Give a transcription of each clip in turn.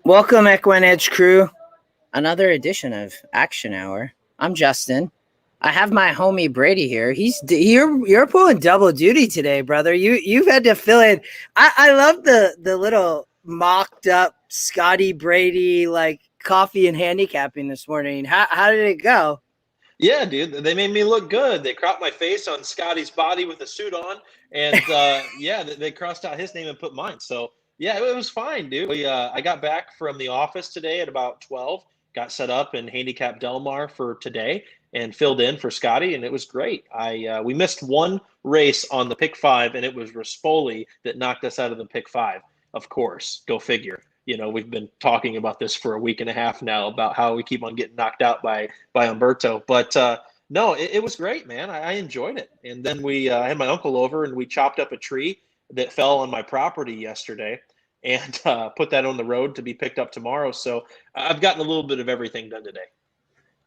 Welcome, EquinEdge crew. Another edition of Action Hour. I'm Justin. I have my homie Brady here. You're pulling double duty today, brother. You've had to fill in. I love the little mocked up Scotty Brady like coffee and handicapping this morning. How did it go? Yeah, dude, they made me look good. They cropped my face on Scotty's body with a suit on, and yeah, they crossed out his name and put mine. So yeah, it was fine, dude. I got back from the office today at about 12. Got set up in Handicap Del Mar for today and filled in for Scotty, and it was great. We missed one race on the pick five, and it was Rispoli that knocked us out of the pick five. Of course, go figure. We've been talking about this for a week and a half now about how we keep on getting knocked out by Umberto. But no, it was great, man. I enjoyed it. And then we had my uncle over and we chopped up a tree that fell on my property yesterday and put that on the road to be picked up tomorrow. So I've gotten a little bit of everything done today.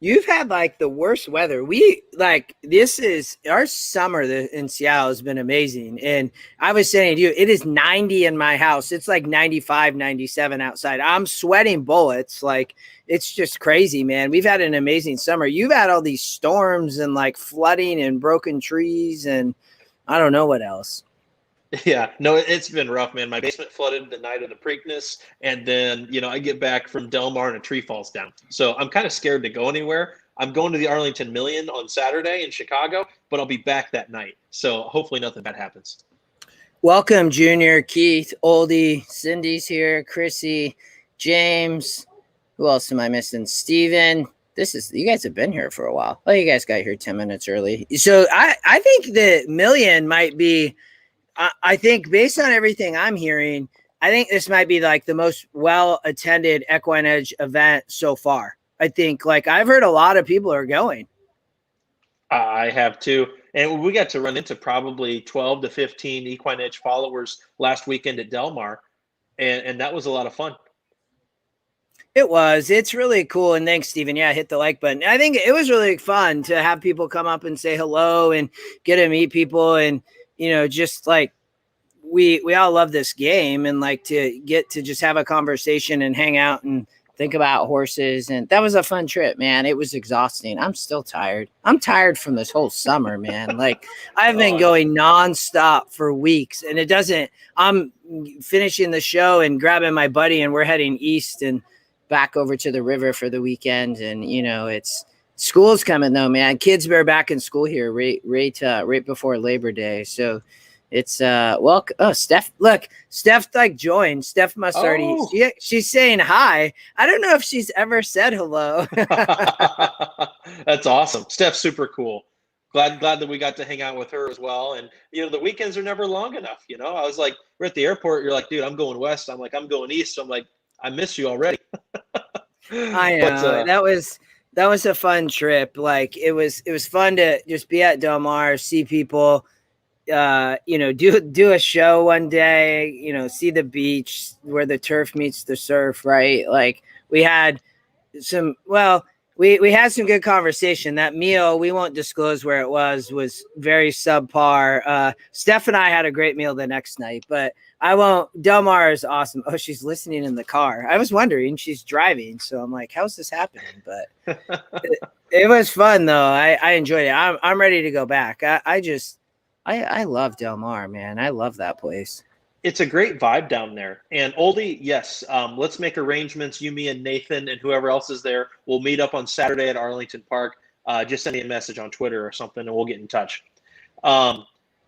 You've had like the worst weather. We like this is our summer in Seattle has been amazing. And I was saying to you, it is 90 in my house. It's like 95, 97 outside. I'm sweating bullets. Like it's just crazy, man. We've had an amazing summer. You've had all these storms and like flooding and broken trees and I don't know what else. Yeah, no, it's been rough, man. My basement flooded the night of the Preakness, and then, I get back from Del Mar and a tree falls down. So I'm kind of scared to go anywhere. I'm going to the Arlington Million on Saturday in Chicago, but I'll be back that night. So hopefully nothing bad happens. Welcome, Junior, Keith, Oldie, Cindy's here, Chrissy, James. Who else am I missing? Steven. You guys have been here for a while. Oh, you guys got here 10 minutes early. So I think the Million might be, I think based on everything I'm hearing, I think this might be like the most well-attended EquinEdge event so far. I think like I've heard a lot of people are going. I have too. And we got to run into probably 12 to 15 EquinEdge followers last weekend at Del Mar. And that was a lot of fun. It was. It's really cool. And thanks, Steven. Yeah, hit the like button. I think it was really fun to have people come up and say hello and get to meet people. And, just like we all love this game and like to get to just have a conversation and hang out and think about horses. And that was a fun trip, man. It was exhausting. I'm still tired. I'm tired from this whole summer, man. Like I've been going nonstop for weeks and I'm finishing the show and grabbing my buddy and we're heading east and back over to the river for the weekend. And, it's school's coming though, man. Kids are back in school here right before Labor Day. So it's Steph, look, Steph like joined. Steph must already she's saying hi. I don't know if she's ever said hello. That's awesome. Steph's super cool. Glad that we got to hang out with her as well. And the weekends are never long enough. I was like, we're at the airport, you're like, dude, I'm going west. I'm like, I'm going east. So I'm like, I miss you already. I know. That was a fun trip. Like it was fun to just be at Del Mar, see people, do a show one day, see the beach where the turf meets the surf, right? Like we had we had some good conversation. That meal, we won't disclose where it was very subpar. Steph and I had a great meal the next night, but I won't. Del Mar is awesome. Oh, she's listening in the car. I was wondering, she's driving. So I'm like, how's this happening? But it was fun though. I enjoyed it. I'm ready to go back. I love Del Mar, man. I love that place. It's a great vibe down there. And Oldie, yes, let's make arrangements. You, me, and Nathan, and whoever else is there. We'll meet up on Saturday at Arlington Park. Just send me a message on Twitter or something, and we'll get in touch.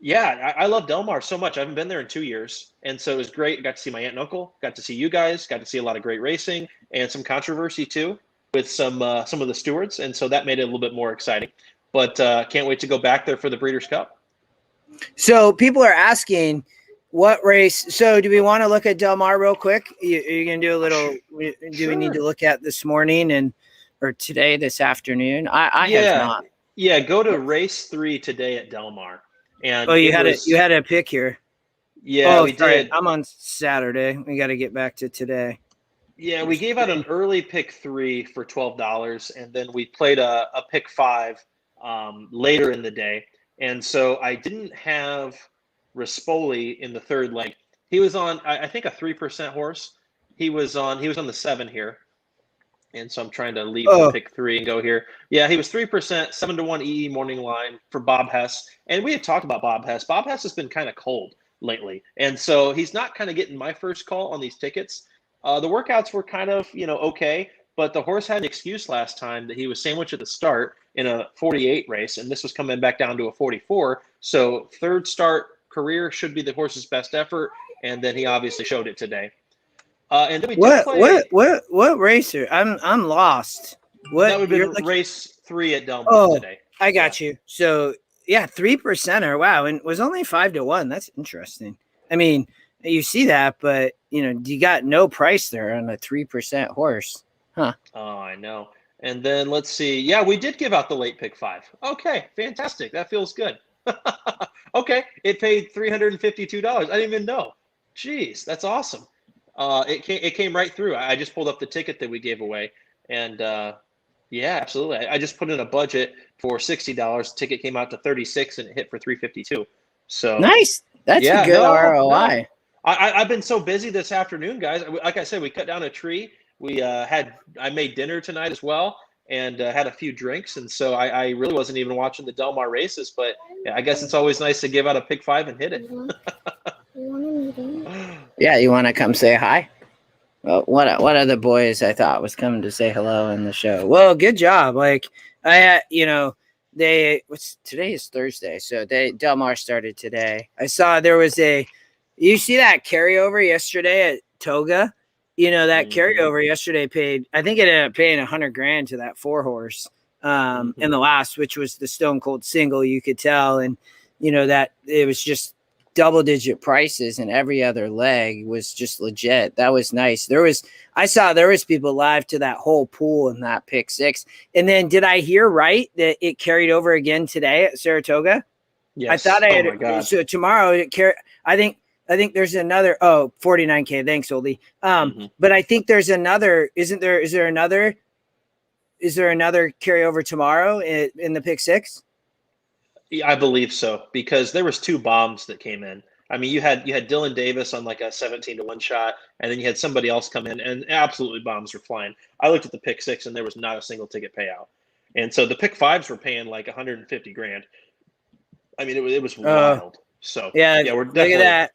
Yeah, I love Del Mar so much. I haven't been there in 2 years, and so it was great. I got to see my aunt and uncle. Got to see you guys. Got to see a lot of great racing and some controversy too with some of the stewards, and so that made it a little bit more exciting. But can't wait to go back there for the Breeders' Cup. So people are asking what race. So do we want to look at Del Mar real quick? You're going to do a little, do we need to look at this morning or today, this afternoon? I have not. Yeah. Go to race 3 today at Del Mar. And you had a pick here. Yeah, we did. I'm on Saturday. We got to get back to today. Yeah, we gave out an early pick 3 for $12, and then we played a pick 5 later in the day. And so I didn't have Rispoli in the third leg. He was on, I think, a 3% horse, He was on the 7 here. And so I'm trying to leave the Oh, pick 3 and go here. Yeah, he was 3%, 7-1 EE morning line for Bob Hess. And we had talked about Bob Hess. Bob Hess has been kind of cold lately. And so he's not kind of getting my first call on these tickets. The workouts were kind of, okay. But the horse had an excuse last time that he was sandwiched at the start in a 48 race. And this was coming back down to a 44. So third start career should be the horse's best effort. And then he obviously showed it today. And then we did play. What racer? I'm lost. What That would have been race 3 at Del Mar Oh, today. I got you. So yeah, 3%er. Wow, and it was only 5-1. That's interesting. I mean, you see that, but you got no price there on a 3% horse, huh? Oh, I know. And then let's see. Yeah, we did give out the late pick 5. Okay, fantastic. That feels good. Okay, it paid $352. I didn't even know. Jeez, that's awesome. It came right through. I just pulled up the ticket that we gave away, and yeah, absolutely. I just put in a budget for $60. Ticket came out to 36, and it hit for 352. So Nice. That's a good ROI. I've been so busy this afternoon, guys. Like I said, we cut down a tree. I made dinner tonight as well, and had a few drinks, and so I really wasn't even watching the Del Mar races. But yeah, I guess it's always nice to give out a pick 5 and hit it. Yeah, you want to come say hi? Well, what other boys I thought was coming to say hello in the show? Well, good job. Like I had, today is Thursday, so Del Mar started today. I saw there was you see that carryover yesterday at Toga? That carryover yesterday paid, I think it ended up paying $100,000 to that 4 horse in the last, which was the Stone Cold Single. You could tell, and that it was just double-digit prices, and every other leg was just legit. That was nice. I saw there was people live to that whole pool in that pick 6. And then did I hear right that it carried over again today at Saratoga? Yes. I thought I had. So tomorrow it carry. I think there's another. Oh, $49,000. Thanks, Oldie. But I think there's another. Isn't there? Is there another carryover tomorrow in the pick 6? I believe so, because there was 2 bombs that came in. I mean, you had Dylan Davis on like a 17-1 shot, and then you had somebody else come in, and absolutely bombs were flying. I looked at the pick 6, and there was not a single ticket payout, and so the pick 5s were paying like $150,000. I mean, it was wild. So yeah, we're definitely. Look at that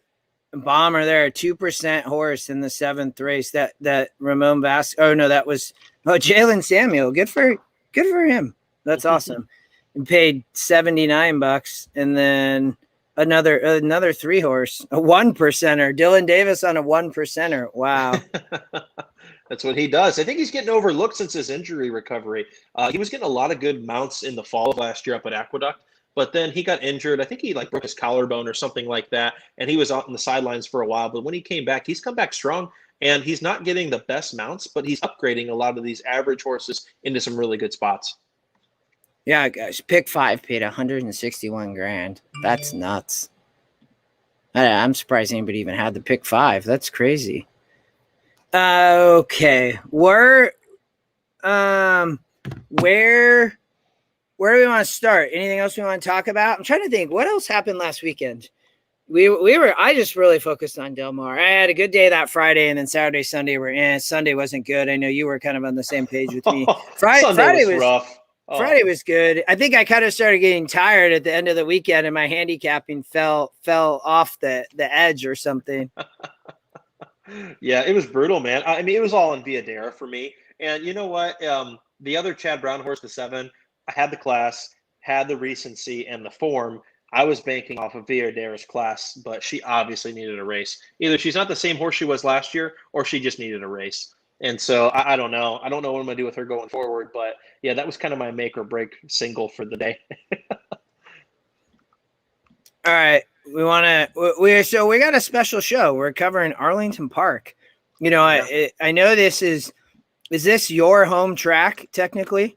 bomber there, 2% horse in the 7th race. That Ramon Vasquez. Oh no, that was Jalen Samuel. Good for him. That's awesome. And paid $79, and then another 3 horse, a 1%er, Dylan Davis on a 1%er. Wow. That's what he does. I think he's getting overlooked since his injury recovery. He was getting a lot of good mounts in the fall of last year up at Aqueduct, but then he got injured. I think he broke his collarbone or something like that, and he was out on the sidelines for a while. But when he came back, he's come back strong, and he's not getting the best mounts, but he's upgrading a lot of these average horses into some really good spots. Yeah, guys, pick 5 paid $161,000. That's nuts. I'm surprised anybody even had the pick 5. That's crazy. Okay, where do we want to start? Anything else we want to talk about? I'm trying to think. What else happened last weekend? I just really focused on Del Mar. I had a good day that Friday, and then Saturday, Sunday Sunday wasn't good. I know you were kind of on the same page with me. Friday was rough. Friday was good. I think I kind of started getting tired at the end of the weekend, and my handicapping fell off the edge or something. Yeah, it was brutal, man. I mean, it was all in Viadera for me. And you know what? The other Chad Brown horse, the 7, I had the class, had the recency, and the form. I was banking off of Viadera's class, but she obviously needed a race. Either she's not the same horse she was last year, or she just needed a race. And so I don't know. I don't know what I'm going to do with her going forward. But, yeah, that was kind of my make or break single for the day. All right. We got a special show. We're covering Arlington Park. I know is this your home track technically?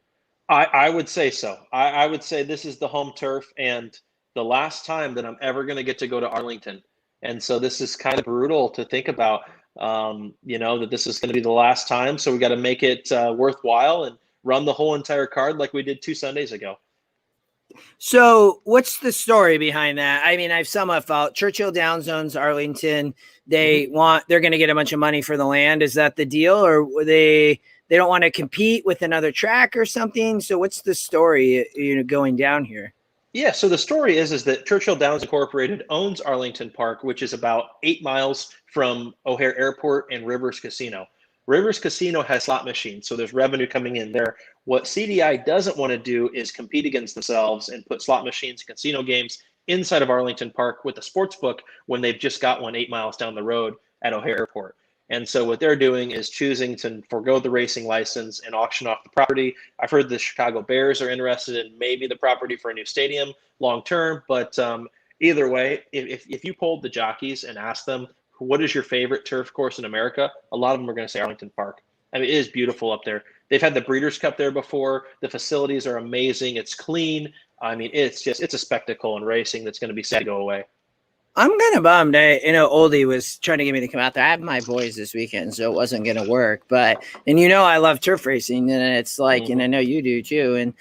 I would say so. I would say this is the home turf and the last time that I'm ever going to get to go to Arlington. And so this is kind of brutal to think about, that this is going to be the last time. So we got to make it worthwhile and run the whole entire card like we did 2 Sundays ago. So what's the story behind that? I mean, I've somewhat felt Churchill Downs owns Arlington. They're going to get a bunch of money for the land. Is that the deal? Or they don't want to compete with another track or something? So what's the story, going down here? Yeah, so the story is that Churchill Downs Incorporated owns Arlington Park, which is about 8 miles from O'Hare Airport and Rivers Casino. Rivers Casino has slot machines, so there's revenue coming in there. What CDI doesn't want to do is compete against themselves and put slot machines, casino games inside of Arlington Park with a sports book when they've just got one 8 miles down the road at O'Hare Airport. And so what they're doing is choosing to forego the racing license and auction off the property. I've heard the Chicago Bears are interested in maybe the property for a new stadium long term. But either way, if you polled the jockeys and asked them, what is your favorite turf course in America? A lot of them are going to say Arlington Park. I mean, it is beautiful up there. They've had the Breeders' Cup there before. The facilities are amazing. It's clean. I mean, it's a spectacle in racing that's going to be sad to go away. I'm kind of bummed. Oldie was trying to get me to come out there. I have my boys this weekend, so it wasn't going to work. But, I love turf racing, and it's like, and I know you do too. And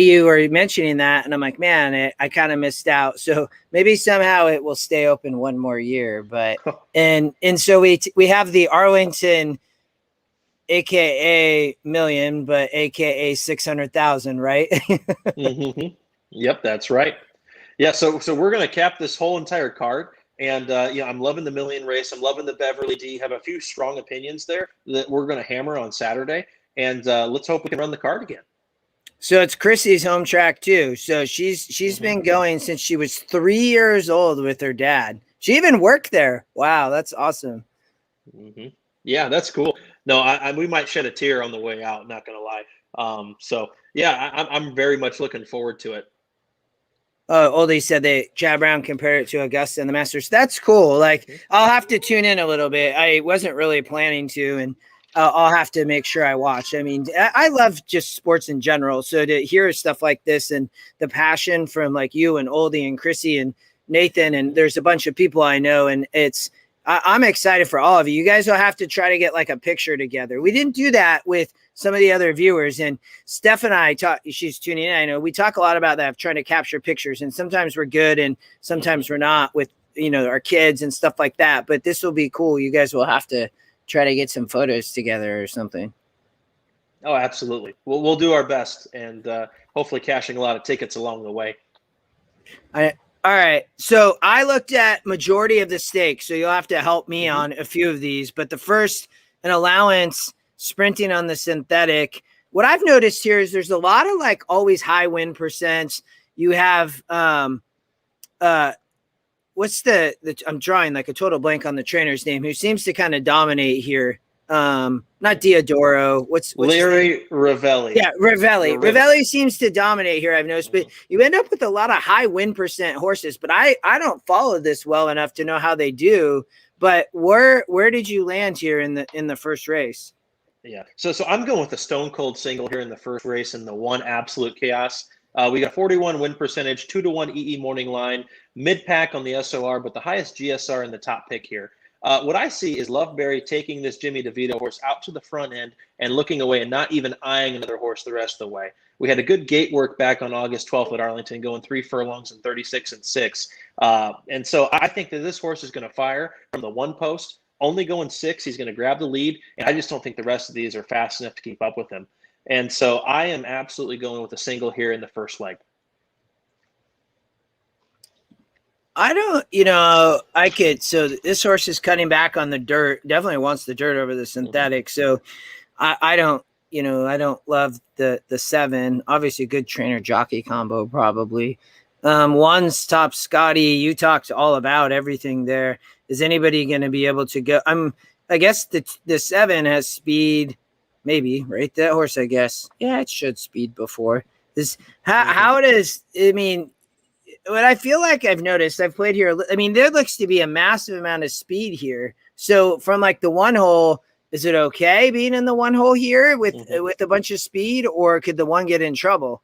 you were mentioning that, and I'm like, man, I kind of missed out. So maybe somehow it will stay open one more year. But and so we have the Arlington, AKA million, but AKA 600,000, right? Yep, that's right. Yeah, so we're going to cap this whole entire card. And, I'm loving the million race. I'm loving the Beverly D. Have a few strong opinions there that we're going to hammer on Saturday. And let's hope we can run the card again. So it's Chrissy's home track, too. So she's been going since she was 3 years old with her dad. She even worked there. Wow, that's awesome. Yeah, that's cool. No, we might shed a tear on the way out, not going to lie. I'm very much looking forward to it. Oldie said Chad Brown compared it to Augusta and the Masters. That's cool. Like, I'll have to tune in a little bit. I wasn't really planning to, and I'll have to make sure I watch. I mean, I love just sports in general. So to hear stuff like this and the passion from like you and Oldie and Chrissy and Nathan, and there's a bunch of people I know, and I'm excited for all of you. You guys will have to try to get like a picture together. We didn't do that with some of the other viewers, and Steph and I she's tuning in. I know we talk a lot about that, trying to capture pictures, and sometimes we're good and sometimes we're not with, our kids and stuff like that. But this will be cool. You guys will have to try to get some photos together or something. Oh, absolutely. We'll do our best, and hopefully cashing a lot of tickets along the way. All right. So I looked at majority of the stakes, so you'll have to help me on a few of these. But the first, an allowance sprinting on the synthetic. What I've noticed here is there's a lot of like always high win percents. You have what's the I'm drawing like a total blank on the trainer's name, who seems to kind of dominate here. Not Diodoro. What's Larry Ravelli? Yeah, Ravelli. Ravelli seems to dominate here, I've noticed, but you end up with a lot of high win percent horses. But I don't follow this well enough to know how they do. But where did you land here in the first race? Yeah, so I'm going with the Stone Cold Single here in the first race in the one Absolute Chaos. We got 41 win percentage, 2-1 EE morning line, mid pack on the SOR, but the highest GSR in the top pick here. What I see is Loveberry taking this Jimmy DeVito horse out to the front end and looking away and not even eyeing another horse the rest of the way. We had a good gate work back on August 12th at Arlington, going 3 furlongs and 36 and 6. And so I think that this horse is going to fire from the one post, only going 6. He's going to grab the lead. And I just don't think the rest of these are fast enough to keep up with him. And so I am absolutely going with a single here in the first leg. I don't, so this horse is cutting back on the dirt, definitely wants the dirt over the synthetic. So I don't love the 7, obviously a good trainer jockey combo probably. One's Top Scotty. You talked all about everything there. Is anybody going to be able to go? I guess the 7 has speed, maybe, right? That horse, I guess. Yeah, it should speed before. How does, what I feel like I've noticed, I've played here. There looks to be a massive amount of speed here. So from like the one hole, is it okay being in the one hole here with a bunch of speed, or could the one get in trouble?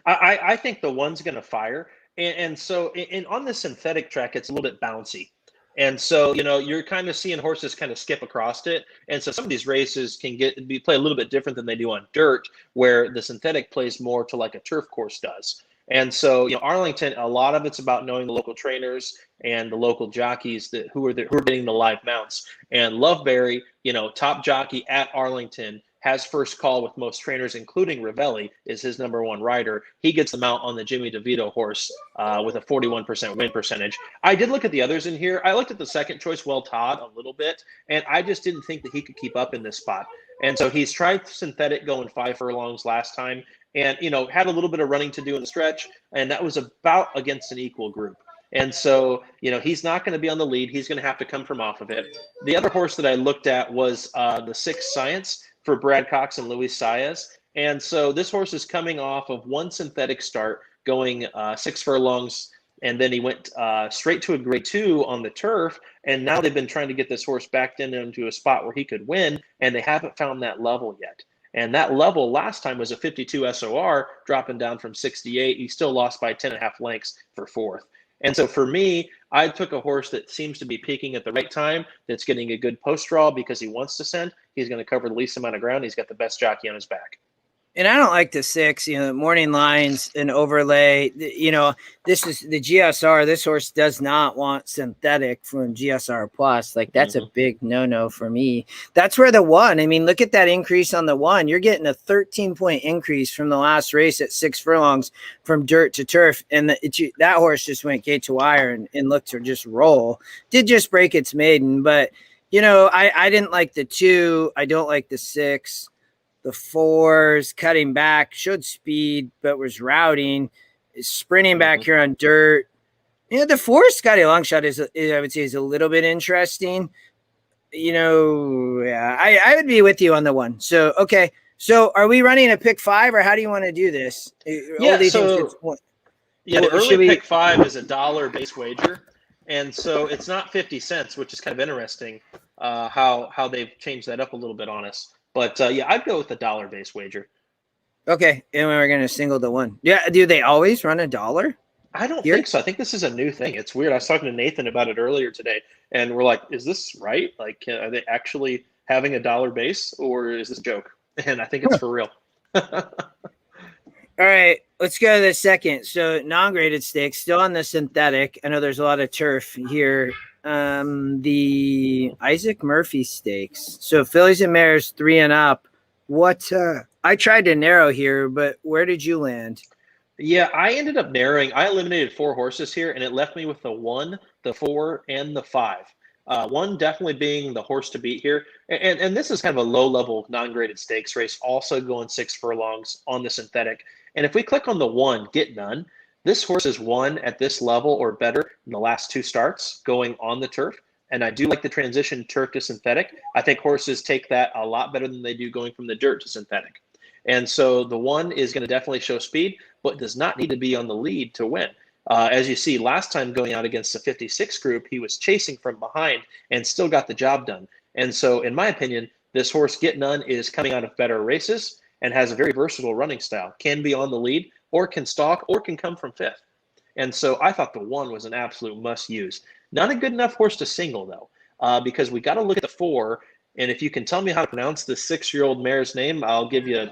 I think the one's going to fire. And so on the synthetic track, it's a little bit bouncy. And so, you're kind of seeing horses kind of skip across it. And so some of these races can play a little bit different than they do on dirt, where the synthetic plays more to like a turf course does. And so, Arlington, a lot of it's about knowing the local trainers and the local jockeys who are getting the live mounts. And Loveberry, top jockey at Arlington, has first call with most trainers, including Ravelli, is his number one rider. He gets the mount on the Jimmy DeVito horse with a 41% win percentage. I did look at the others in here. I looked at the second choice, Well Todd, a little bit, and I just didn't think that he could keep up in this spot. And so he's tried synthetic going 5 furlongs last time, and had a little bit of running to do in the stretch, and that was about against an equal group. And so, he's not going to be on the lead. He's going to have to come from off of it. The other horse that I looked at was the 6 Science for Brad Cox and Luis Saez. And so this horse is coming off of one synthetic start, going 6 furlongs, and then he went straight to a grade 2 on the turf. And now they've been trying to get this horse backed into a spot where he could win, and they haven't found that level yet. And that level last time was a 52 SOR, dropping down from 68. He still lost by 10.5 lengths for 4th. And so for me, I took a horse that seems to be peaking at the right time, that's getting a good post draw because he wants to send. He's going to cover the least amount of ground. He's got the best jockey on his back. And I don't like the 6, morning lines and overlay. This is the GSR. This horse does not want synthetic from GSR plus. Like, that's a big no-no for me. That's where the 1, look at that increase on the 1. You're getting a 13-point increase from the last race at 6 furlongs from dirt to turf. And that horse just went gate to wire and looked to just roll. Did just break its maiden. But, I didn't like the 2. I don't like the 6. The 4's cutting back, showed speed, but was routing, is sprinting back here on dirt. The 4 Scotty Longshot is I would say, is a little bit interesting. I would be with you on the 1. So, okay. So are we running a pick 5, or how do you want to do this? Yeah, the early pick 5 is $1 base wager. And so it's not 50 cents, which is kind of interesting how they've changed that up a little bit on us. But, I'd go with the $1 base wager. Okay, and we're going to single the 1. Yeah, do they always run $1? I don't think so. I think this is a new thing. It's weird. I was talking to Nathan about it earlier today, and we're like, is this right? Like, are they actually having $1 base, or is this a joke? And I think it's for real. All right, let's go to the second. So non-graded stakes, still on the synthetic. I know there's a lot of turf here. The Isaac Murphy stakes. So fillies and mares 3 and up. What I tried to narrow here, but where did you land? Yeah, I ended up narrowing. I eliminated 4 horses here, and it left me with the 1, the 4, and the 5. 1 definitely being the horse to beat here. And this is kind of a low-level non-graded stakes race, also going 6 furlongs on the synthetic. And if we click on the 1, Get None, this horse has won at this level or better in the last 2 starts going on the turf. And I do like the transition turf to synthetic. I think horses take that a lot better than they do going from the dirt to synthetic. And so the 1 is going to definitely show speed, but does not need to be on the lead to win. As you see, last time going out against the 56 group, he was chasing from behind and still got the job done. And so, in my opinion, this horse, Get None, is coming out of better races and has a very versatile running style. Can be on the lead, or can stalk, or can come from 5th. And so I thought the 1 was an absolute must-use. Not a good enough horse to single, though, because we got to look at the 4. And if you can tell me how to pronounce the 6-year-old mare's name, I'll give you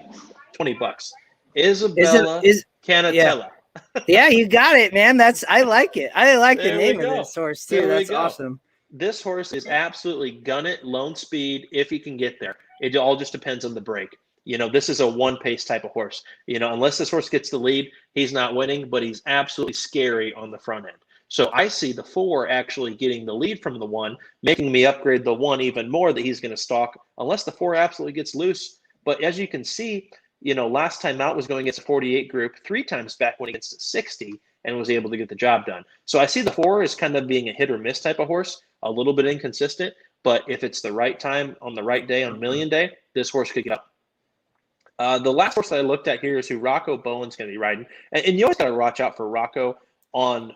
$20. Isabella Canatella. Yeah, you got it, man. I like it. I like the name of this horse, too. That's awesome. This horse is absolutely gun it, lone speed, if he can get there. It all just depends on the break. This is a 1-pace type of horse. Unless this horse gets the lead, he's not winning, but he's absolutely scary on the front end. So I see the 4 actually getting the lead from the 1, making me upgrade the 1 even more that he's going to stalk, unless the 4 absolutely gets loose. But as you can see, last time out was going against a 48 group, 3 times back went against a 60 and was able to get the job done. So I see the 4 as kind of being a hit or miss type of horse, a little bit inconsistent, but if it's the right time on the right day on Million Day, this horse could get up. The last horse that I looked at here is who Rocco Bowen's going to be riding. And you always got to watch out for Rocco on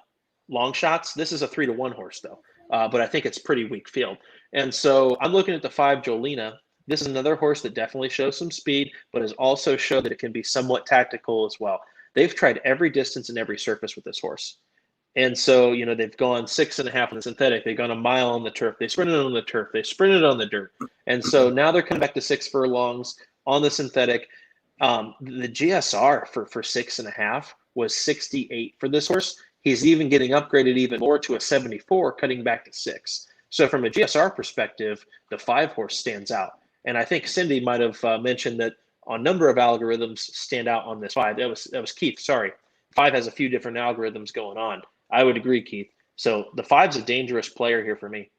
long shots. This is a 3-1 horse, though, but I think it's pretty weak field. And so I'm looking at the 5 Jolina. This is another horse that definitely shows some speed, but has also shown that it can be somewhat tactical as well. They've tried every distance and every surface with this horse. And so, they've gone 6.5 on the synthetic. They've gone a mile on the turf. They sprinted on the turf. They sprinted on the dirt. And so now they're coming back to 6 furlongs on the synthetic. The GSR for 6.5 was 68 for this horse. He's even getting upgraded even more to a 74, cutting back to 6. So from a GSR perspective, the 5 horse stands out. And I think Cindy might have mentioned that a number of algorithms stand out on this 5. That was Keith, sorry. 5 has a few different algorithms going on. I would agree, Keith. So the 5's a dangerous player here for me.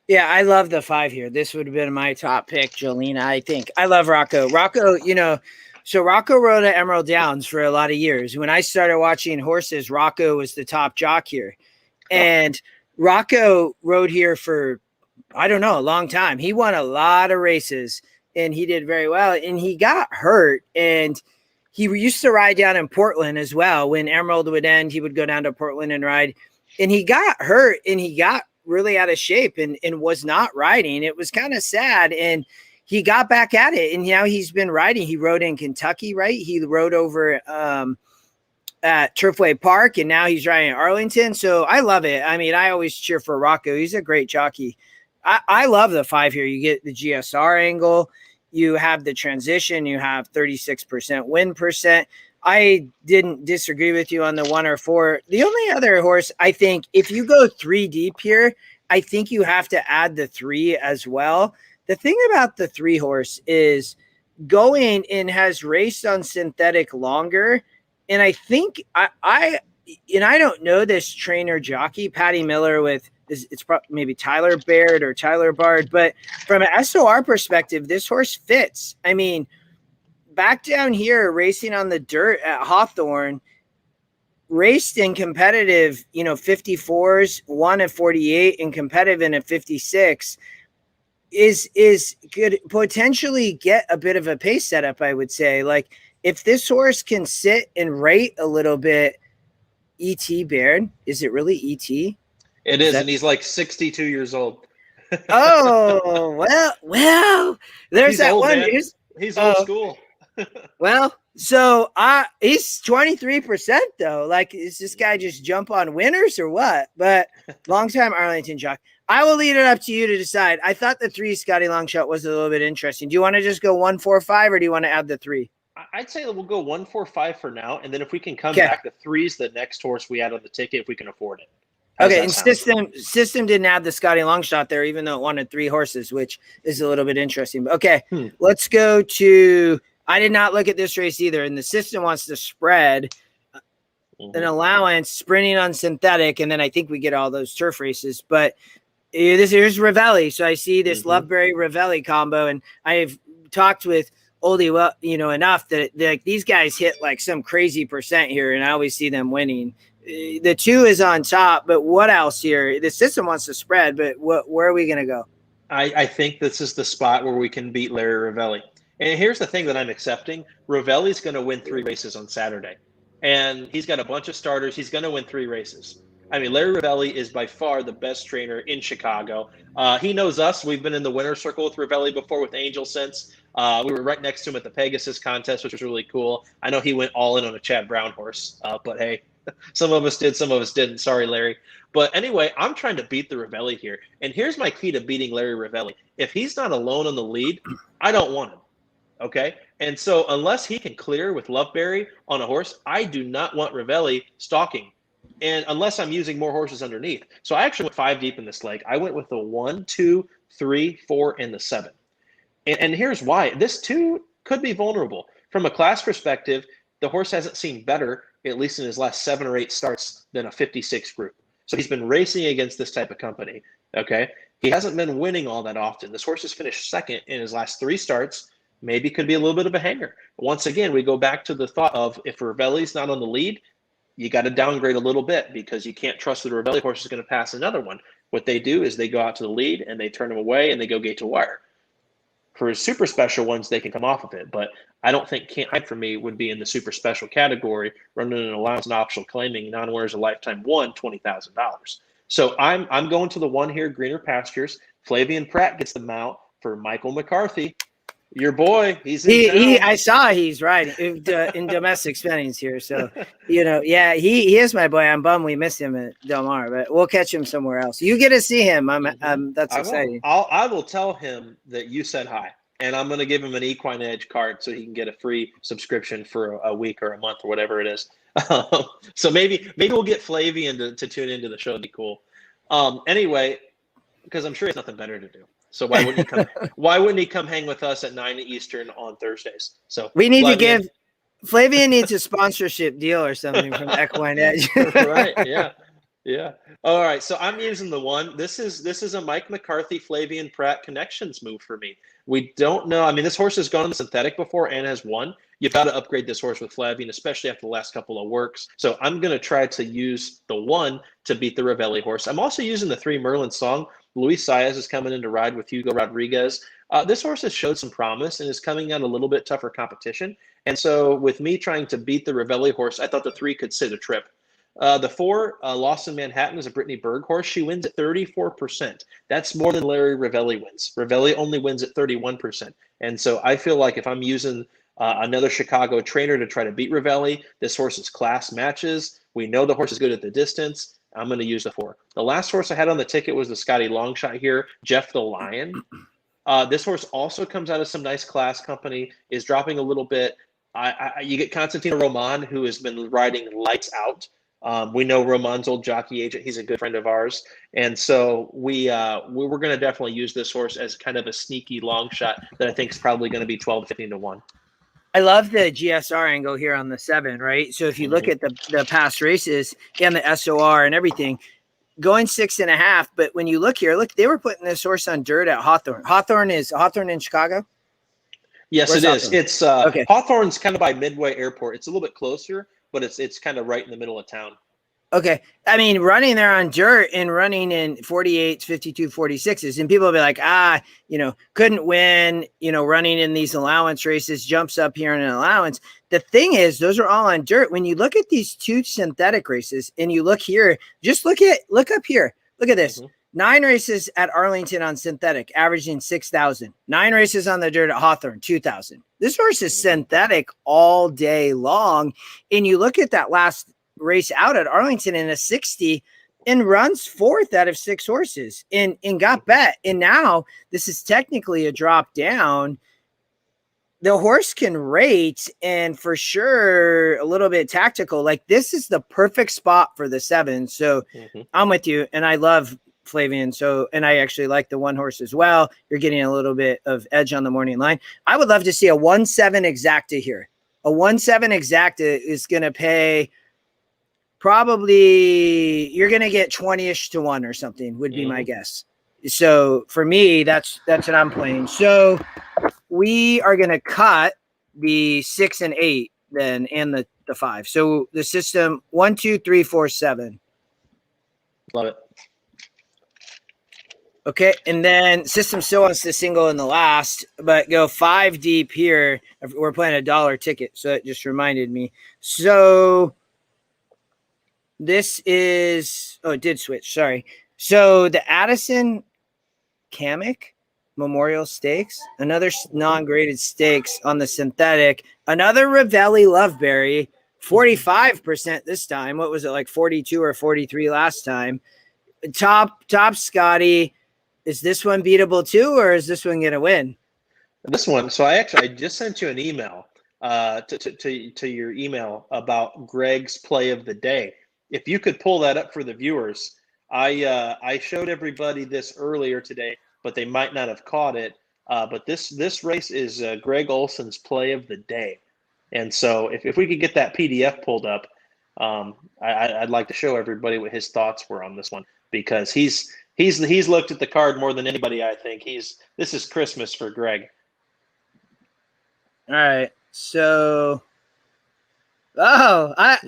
Yeah, I love the 5 here. This would have been my top pick, Jolena. I think I love Rocco. Rocco, so Rocco rode at Emerald Downs for a lot of years. When I started watching horses, Rocco was the top jock here. And Rocco rode here for, I don't know, a long time. He won a lot of races and he did very well. And he got hurt. And he used to ride down in Portland as well. When Emerald would end, he would go down to Portland and ride. And he got hurt and he got really out of shape and was not riding. It was kind of sad. And he got back at it. And now he's been riding. He rode in Kentucky, right? He rode over at Turfway Park, and now he's riding at Arlington. So I love it. I mean, I always cheer for Rocco. He's a great jockey. I love the 5 here. You get the GSR angle. You have the transition. You have 36% win percent. I didn't disagree with you on the 1 or 4. The only other horse, I think, if you go 3 deep here, I think you have to add the 3 as well. The thing about the 3 horse is going and has raced on synthetic longer. And I think I don't know this trainer jockey, Patty Miller it's probably maybe Tyler Baird or Tyler Bard, but from an SOR perspective, this horse fits. I mean, back down here racing on the dirt at Hawthorne, raced in competitive, 54s, won at 48 and competitive in at 56. Is could potentially get a bit of a pace setup, I would say. Like if this horse can sit and rate a little bit, E.T. Baird, is it really E.T.? It is, and he's like 62 years old. Oh, well, there's he's that old, one. Man. He's old school. Well, so he's 23% though. Like, is this guy just jump on winners or what? But long-time Arlington jock. I will leave it up to you to decide. I thought the 3 Scotty Longshot was a little bit interesting. Do you want to just go 1, 4, 5, or do you want to add the 3? I'd say we'll go 1, 4, 5 for now, and then if we can come back, the 3's the next horse we add on the ticket if we can afford it. Okay, and system didn't add the Scotty Longshot there, even though it wanted 3 horses, which is a little bit interesting. But okay, let's go to. I did not look at this race either, and the system wants to spread an allowance sprinting on synthetic, and then I think we get all those turf races. But here's Ravelli, so I see this Loveberry Ravelli combo, and I've talked with Oldie, well, enough that like these guys hit like some crazy percent here, and I always see them winning. The 2 is on top, but what else here? The system wants to spread, but where are we going to go? I think this is the spot where we can beat Larry Ravelli. And here's the thing that I'm accepting. Ravelli's going to win 3 races on Saturday. And he's got a bunch of starters. He's going to win 3 races. I mean, Larry Ravelli is by far the best trainer in Chicago. He knows us. We've been in the winner's circle with Ravelli before with Angel Sense. We were right next to him at the Pegasus contest, which was really cool. I know he went all in on a Chad Brown horse, but hey, some of us did, some of us didn't. Sorry, Larry. But anyway, I'm trying to beat the Ravelli here. And here's my key to beating Larry Ravelli. If he's not alone on the lead, I don't want him. Okay? And so unless he can clear with Loveberry on a horse, I do not want Ravelli stalking. And unless I'm using more horses underneath. So I actually went 5 deep in this leg. I went with the 1, 2, 3, 4, and the 7. And here's why. This 2 could be vulnerable. From a class perspective, the horse hasn't seen better, at least in his last 7 or 8 starts, than a 56 group. So he's been racing against this type of company, okay? He hasn't been winning all that often. This horse has finished second in his last 3 starts. Maybe could be a little bit of a hanger. Once again, we go back to the thought of if Ravelli's not on the lead, you got to downgrade a little bit because you can't trust that the Ravelli horse is going to pass another one. What they do is they go out to the lead and they turn him away and they go gate to wire. For his super special ones, they can come off of it, but I don't think Can't Hide for Me would be in the super special category, running an allowance and optional claiming non-winners a lifetime won $20,000. So I'm going to the 1 here, Greener Pastures. Flavian Pratt gets the mount for Michael McCarthy. Your boy, he's in town. I saw he's riding in domestic spendings here. So, yeah, he is my boy. I'm bummed we missed him at Del Mar, but we'll catch him somewhere else. You get to see him. That's exciting. I will tell him that you said hi. and I'm going to give him an EquinEdge card so he can get a free subscription for a week or a month or whatever it is. So maybe we'll get Flavian to tune into the show. It'd be cool. Anyway, because I'm sure he has nothing better to do. So why wouldn't he come? Why wouldn't he come hang with us at 9 Eastern on Thursdays? So we need to give Flavian needs a sponsorship deal or something from EquinEdge. Right? Yeah. All right. So I'm using the one. This is a Mike McCarthy, Flavian Pratt connections move for me. We don't know. I mean, this horse has gone on the synthetic before and has won. You've got to upgrade this horse with Flavian, especially after the last couple of works. So I'm going to try to use the one to beat the Ravelli horse. I'm also using the 3 Merlin Song. Luis Saez is coming in to ride with Hugo Rodriguez. This horse has showed some promise and is coming out a little bit tougher competition. And so with me trying to beat the Ravelli horse, I thought the 3 could sit a trip. The 4, Lost in Manhattan, is a Brittany Berg horse. She wins at 34%. That's more than Larry Ravelli wins. Ravelli only wins at 31%. And so I feel like if I'm using another Chicago trainer to try to beat Ravelli, this horse's class matches. We know the horse is good at the distance. I'm going to use the 4. The last horse I had on the ticket was the Scotty Longshot here, Jeff the Lion. This horse also comes out of some nice class company, is dropping a little bit. You get Constantino Roman, who has been riding lights out. We know Roman's old jockey agent. He's a good friend of ours. And so we were going to definitely use this horse as kind of a sneaky long shot that I think is probably going to be 12 to 15 to 1. I love the GSR angle here on the 7, right? So if you look at the past races and the SOR and everything, going 6.5. But when you look here, look, they were putting this horse on dirt at Hawthorne. Hawthorne in Chicago? Yes, Where's it Hawthorne? is. It's Okay. Hawthorne's kind of by Midway Airport. It's a little bit closer, but it's kind of right in the middle of town. Okay. I mean, running there on dirt and running in 48s, 52, 46s, and people will be like, couldn't win, running in these allowance races, jumps up here in an allowance. The thing is, those are all on dirt. When you look at these 2 synthetic races and you look here, just look up here. Look at this. 9 races at Arlington on synthetic, averaging 6,000. 9 races on the dirt at Hawthorne, 2,000. This horse is synthetic all day long. And you look at that last race out at Arlington in a 60 and runs 4th out of 6 horses and got bet. And now this is technically a drop down. The horse can rate and for sure a little bit tactical. Like this is the perfect spot for the 7. So I'm with you. And I love Flavian. So, and I actually like the 1 horse as well. You're getting a little bit of edge on the morning line. I would love to see a 1-7 exacta here. A 1-7 exacta is going to pay probably, you're going to get 20-ish to 1 or something would be my guess. So for me, that's what I'm playing. So we are going to cut the 6 and 8 then, and the 5. So the system 1, 2, 3, 4, 7. Love it. Okay. And then system still wants to single in the last, but go 5 deep here. We're playing $1 ticket. So it just reminded me. So this is, it did switch. Sorry. So the Addison Kamek Memorial Stakes, another non-graded stakes on the synthetic, another Ravelli Loveberry, 45% this time. What was it, like 42 or 43 last time? Top Scotty. Is this one beatable too, or is this one going to win? This one. So I just sent you an email to your email about Greg's play of the day. If you could pull that up for the viewers, I showed everybody this earlier today, but they might not have caught it. But this race is Greg Olson's play of the day, and so if we could get that PDF pulled up, I'd like to show everybody what his thoughts were on this one, because he's looked at the card more than anybody. I think this is Christmas for Greg. All right, so. Oh, I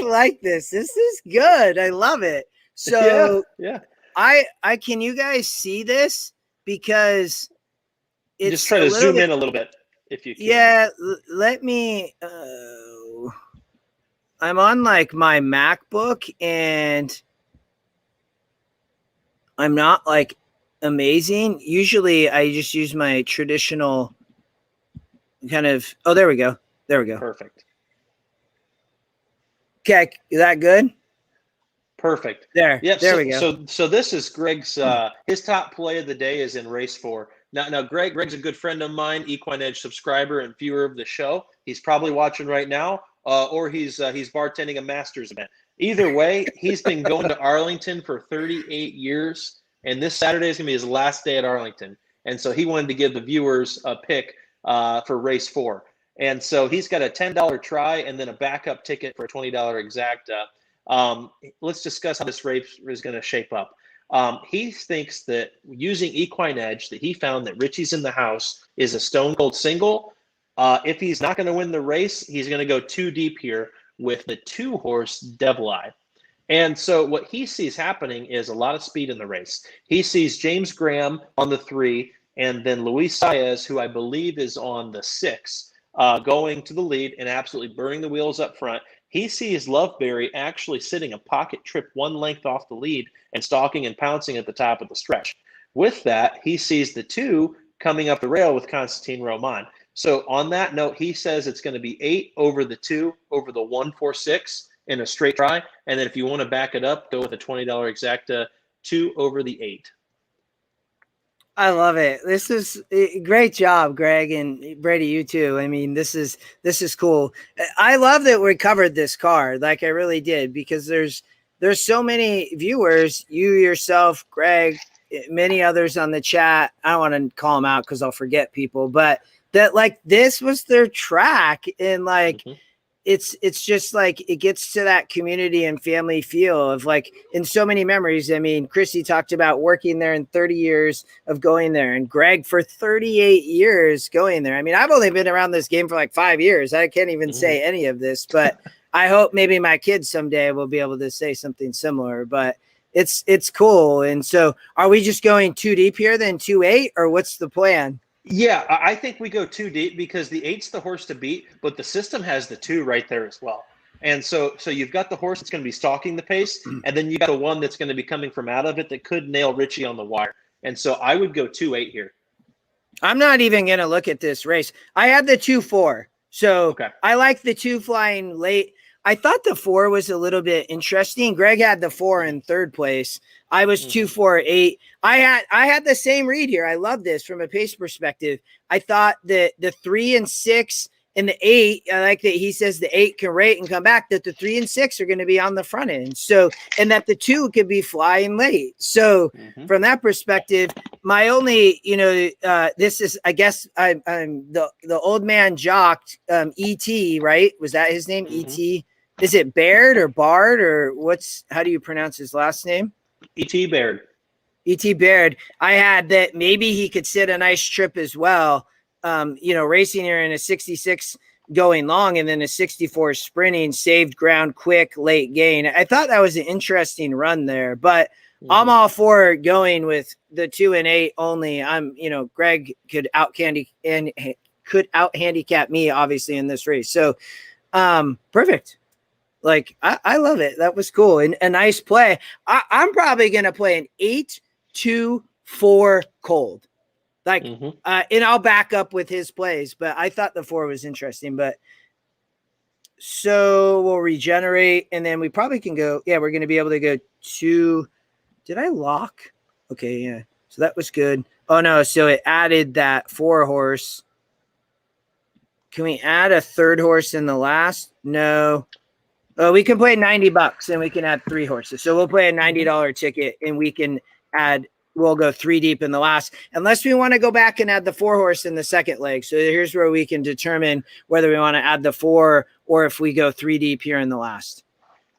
like this. This is good. I love it. So yeah. I can you guys see this? Because it's just try to zoom in a little bit if you can. Yeah, let me I'm on like my MacBook and I'm not like amazing. Usually I just use my traditional kind of there we go. There we go. Perfect. Okay, is that good? Perfect. There. Yep. There we go. So this is Greg's his top play of the day is in race 4. Now, Greg's a good friend of mine, EquinEdge subscriber and viewer of the show. He's probably watching right now, or he's bartending a Masters event. Either way, he's been going to Arlington for 38 years, and this Saturday is going to be his last day at Arlington. And so he wanted to give the viewers a pick for race 4. And so he's got a $10 try and then a backup ticket for a $20 exacta. Let's discuss how this race is going to shape up. He thinks that using EquinEdge, that he found that Richie's in the House is a stone cold single. If he's not going to win the race, he's going to go too deep here with the 2-horse Devil Eye. And so what he sees happening is a lot of speed in the race. He sees James Graham on the 3, and then Luis Saez, who I believe is on the 6, going to the lead and absolutely burning the wheels up front. He sees Loveberry actually sitting a pocket trip 1 length off the lead and stalking and pouncing at the top of the stretch. With that, he sees the 2 coming up the rail with Constantine Roman. So on that note, he says it's going to be 8 over the 2 over the 1-4-6 in a straight try. And then if you want to back it up, go with a $20 exacta 2 over the 8. I love it. This is great job, Greg, and Brady, you too. I mean, this is cool. I love that we covered this card. Like I really did, because there's so many viewers, you yourself, Greg, many others on the chat. I don't want to call them out because I'll forget people, but that like this was their track, and like it's just like it gets to that community and family feel of like in so many memories. I mean, Chrissy talked about working there and 30 years of going there, and Greg for 38 years going there. I mean, I've only been around this game for like 5 years. I can't even say any of this, but I hope maybe my kids someday will be able to say something similar, but it's cool. And so are we just going too deep here then 2-8, or what's the plan? Yeah, I think we go too deep because the 8's the horse to beat, but the system has the 2 right there as well. And so you've got the horse that's going to be stalking the pace, and then you got a 1 that's going to be coming from out of it that could nail Richie on the wire. And so I would go 2-8 here. I'm not even going to look at this race. I had the 2-4. So okay. I like the 2 flying late. I thought the 4 was a little bit interesting. Greg had the 4 in 3rd place. I was 2-4-8. I had the same read here. I love this from a pace perspective. I thought that the 3 and 6 and the 8, I like that he says the 8 can rate and come back, that the 3 and 6 are going to be on the front end. So, and that the 2 could be flying late. So from that perspective, my only, this is, I guess I'm the old man jocked, E.T., right? Was that his name? E.T. Is it Baird or Bard or how do you pronounce his last name? E.T. Baird. E.T. Baird. I had that maybe he could sit a nice trip as well. Racing here in a 66 going long and then a 64 sprinting, saved ground quick, late gain. I thought that was an interesting run there, but I'm all for going with the 2 and 8 only. Greg could out handicap me obviously in this race. So perfect. Like, I love it. That was cool. And a nice play. I'm probably going to play an 8-2-4 cold. Like, and I'll back up with his plays. But I thought the 4 was interesting. But so we'll regenerate. And then we probably can go. Yeah, we're going to be able to go 2. Did I lock? Okay, yeah. So that was good. Oh, no. So it added that 4 horse. Can we add a 3rd horse in the last? No. We can play $90 and we can add 3 horses. So we'll play a $90 ticket and we'll go 3 deep in the last, unless we want to go back and add the 4 horse in the second leg. So here's where we can determine whether we want to add the 4 or if we go 3 deep here in the last.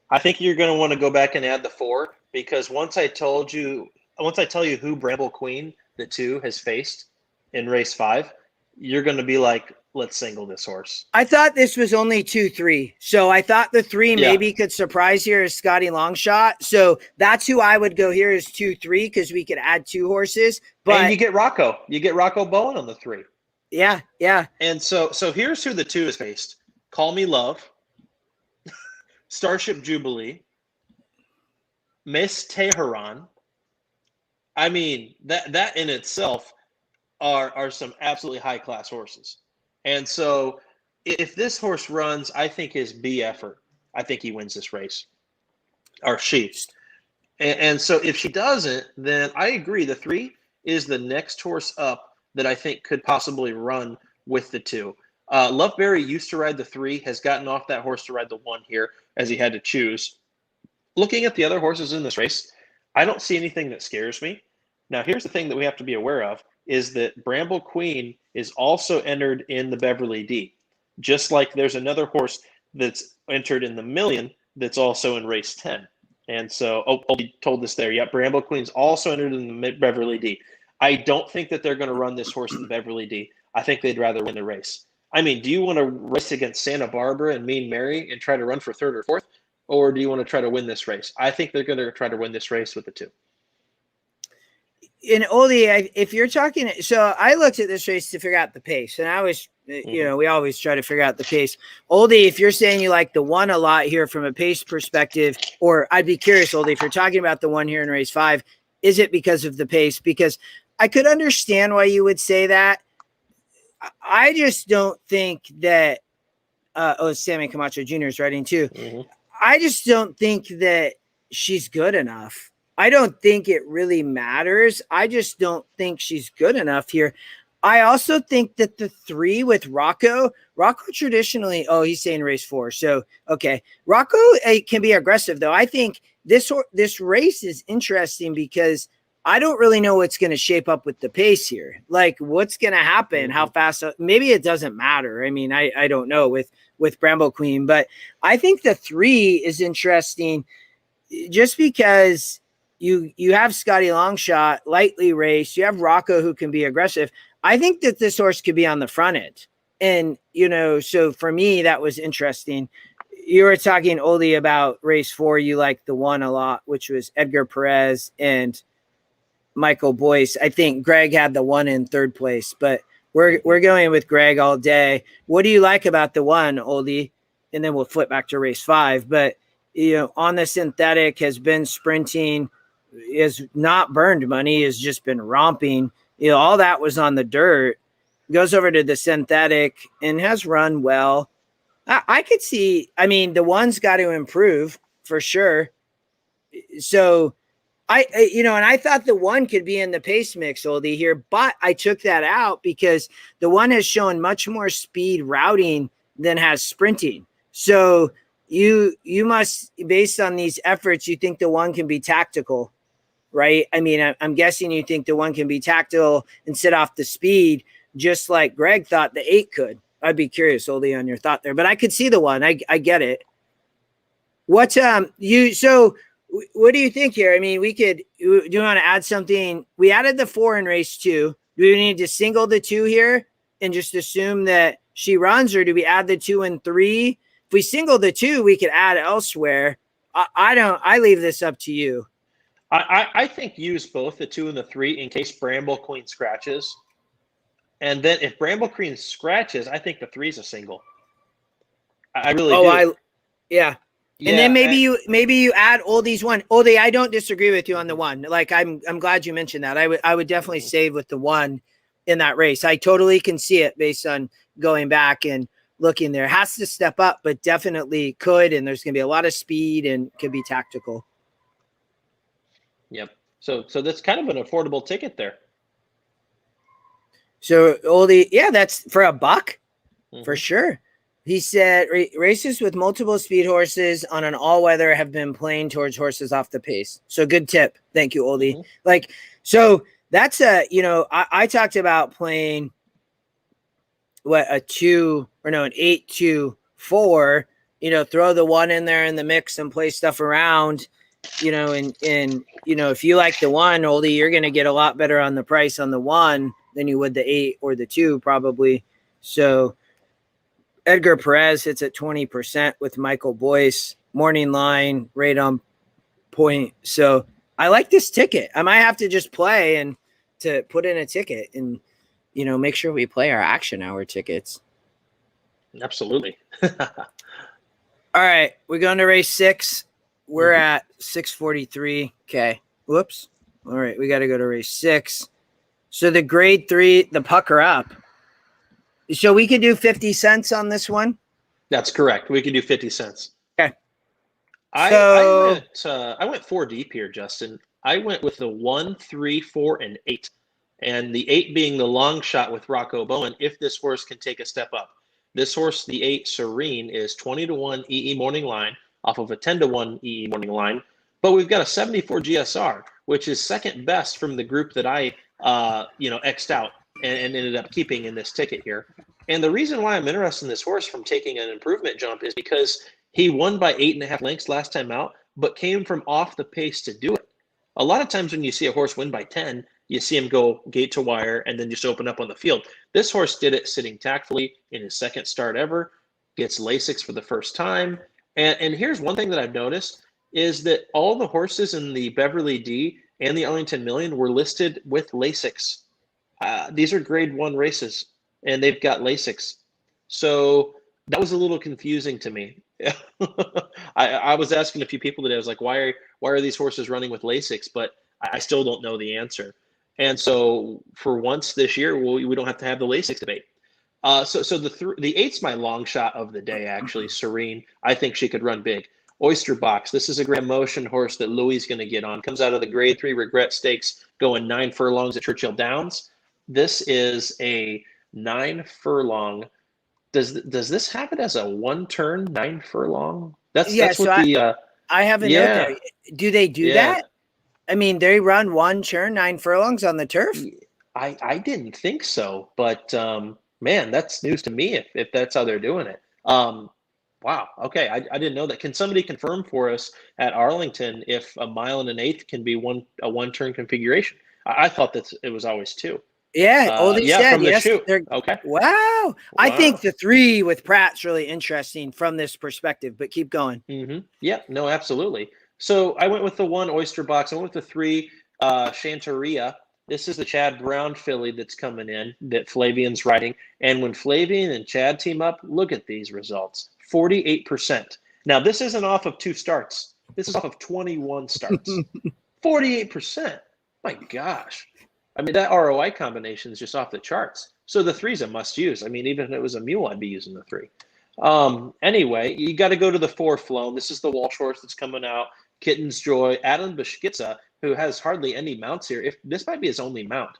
I think you're going to want to go back and add the 4 because once I tell you who Bramble Queen, the 2, has faced in race 5, you're going to be like, let's single this horse. I thought this was only 2-3. So I thought the 3 maybe could surprise here as Scotty Longshot. So that's who I would go here is 2-3 because we could add 2 horses. But and you get Rocco. You get Rocco Bowen on the 3. Yeah, yeah. And so here's who the 2 is faced. Call Me Love, Starship Jubilee, Miss Tehran. I mean, that in itself are some absolutely high-class horses. And so if this horse runs, I think his B effort, I think he wins this race. Or she. And so if she doesn't, then I agree. The 3 is the next horse up that I think could possibly run with the 2. Loveberry used to ride the 3, has gotten off that horse to ride the 1 here as he had to choose. Looking at the other horses in this race, I don't see anything that scares me. Now, here's the thing that we have to be aware of is that Bramble Queen is also entered in the Beverly D. Just like there's another horse that's entered in the Million that's also in race 10. And so, you told us there. Yep, Bramble Queen's also entered in the Beverly D. I don't think that they're going to run this horse in the Beverly D. I think they'd rather win the race. I mean, do you want to race against Santa Barbara and Mean Mary and try to run for 3rd or 4th? Or do you want to try to win this race? I think they're going to try to win this race with the 2. And Oldie, if you're talking, so I looked at this race to figure out the pace, and I was, we always try to figure out the pace. Oldie, if you're saying you like the 1 a lot here from a pace perspective, or I'd be curious, Oldie, if you're talking about the 1 here in race 5, is it because of the pace? Because I could understand why you would say that. I just don't think that, Sammy Camacho Jr. is riding too. I just don't think that she's good enough. I don't think it really matters. I just don't think she's good enough here. I also think that the 3 with Rocco traditionally, he's saying race 4. So, okay. Rocco can be aggressive though. I think this race is interesting because I don't really know what's going to shape up with the pace here. Like what's going to happen, how fast, maybe it doesn't matter. I mean, I don't know with Bramble Queen, but I think the 3 is interesting just because you have Scotty Longshot lightly raced. You have Rocco who can be aggressive. I think that this horse could be on the front end. And, so for me, that was interesting. You were talking, Oldie, about race 4. You liked the 1 a lot, which was Edgar Perez and Michael Boyce. I think Greg had the 1 in 3rd place, but we're going with Greg all day. What do you like about the 1, Oldie? And then we'll flip back to race 5. But, on the synthetic, has been sprinting, is not burned money, has just been romping. All that was on the dirt. Goes over to the synthetic and has run well. I could see, the 1's got to improve for sure. So and I thought the 1 could be in the pace mix, Oldie, here, but I took that out because the 1 has shown much more speed routing than has sprinting. So you must, based on these efforts, you think the 1 can be tactical, right? I'm guessing you think the 1 can be tactical and sit off the speed, just like Greg thought the 8 could. I'd be curious, Oldie, on your thought there, but I could see the 1. I get it. What do you think here? Do you want to add something? We added the 4 in race 2. Do we need to single the 2 here and just assume that she runs, or do we add the 2 and 3? If we single the 2, we could add elsewhere. I leave this up to you. I think use both the 2 and the 3 in case Bramble Queen scratches. And then if Bramble Queen scratches, I think the 3 is a single. I really do. Yeah. And then maybe you add Oldie's 1. Oldie, I don't disagree with you on the 1. Like I'm glad you mentioned that. I would definitely save with the 1 in that race. I totally can see it based on going back and looking there. Has to step up, but definitely could. And there's going to be a lot of speed and could be tactical. Yep. So that's kind of an affordable ticket there. So Oldie, yeah, that's for $1 for sure. He said races with multiple speed horses on an all-weather have been playing towards horses off the pace. So good tip. Thank you, Oldie. So that's I talked about playing an 8-2-4, throw the 1 in there in the mix and play stuff around, and if you like the 1, Oldie, you're going to get a lot better on the price on the 1 than you would the 8 or the 2 probably. So Edgar Perez hits at 20% with Michael Boyce. Morning line, right on point. So I like this ticket. I might have to just play and to put in a ticket and, make sure we play our action hour tickets. Absolutely. All right. We're going to race 6. We're at 6:43. Okay. Whoops. All right. We got to go to race 6. So the grade 3, the pucker up. So we could do 50 cents on this one? That's correct. We could do 50 cents. Okay. I went 4 deep here, Justin. I went with the 1, 3, 4, and 8. and the 8 being the long shot with Rocco Bowen if this horse can take a step up. This horse, the 8 Serene, is 20-1 EE morning line off of a 10-1 EE morning line, but we've got a 74 GSR, which is second best from the group that I X'd out and ended up keeping in this ticket here. And the reason why I'm interested in this horse from taking an improvement jump is because he won by 8.5 lengths last time out, but came from off the pace to do it. A lot of times when you see a horse win by 10, you see him go gate to wire and then just open up on the field. This horse did it sitting tactfully in his second start ever, gets Lasix for the first time. And here's one thing that I've noticed is that all the horses in the Beverly D and the Arlington Million were listed with Lasix. These are grade 1 races, and they've got Lasix. So that was a little confusing to me. I was asking a few people today. I was like, why are these horses running with Lasix? But I still don't know the answer. And so for once this year, we don't have to have the Lasix debate. So the 8's my long shot of the day, actually. Serene. I think she could run big. Oyster Box. This is a Grand Motion horse that Louis is going to get on. Comes out of the Grade 3 Regret Stakes, going 9 furlongs at Churchill Downs. This is a 9 furlong. Does this have it as a 1-turn 9 furlong? That's what I have a note there. Do they do that? I mean, they run 1 turn 9 furlongs on the turf. I didn't think so, but man, that's news to me if that's how they're doing it. Wow. Okay, I didn't know that. Can somebody confirm for us at Arlington if a 1 1/8 can be a 1-turn configuration? I thought that it was always 2. Yeah, Oldie said from the yes. chute. Okay. Wow. I think the 3 with Pratt's really interesting from this perspective, but keep going. Mm-hmm. Yeah, no, absolutely. So I went with the 1 Oyster Box. I went with the 3 Chanteria. This is the Chad Brown filly that's coming in that Flavian's riding. And when Flavian and Chad team up, look at these results. 48%. Now, this isn't off of 2 starts. This is off of 21 starts. 48%. My gosh. I mean, that ROI combination is just off the charts. So the 3's a must use. I mean, even if it was a mule, I'd be using the 3. Anyway, you got to go to the 4 Flown. This is the Walsh horse that's coming out. Kitten's Joy. Adam Bashkitza, who has hardly any mounts here. If this might be his only mount.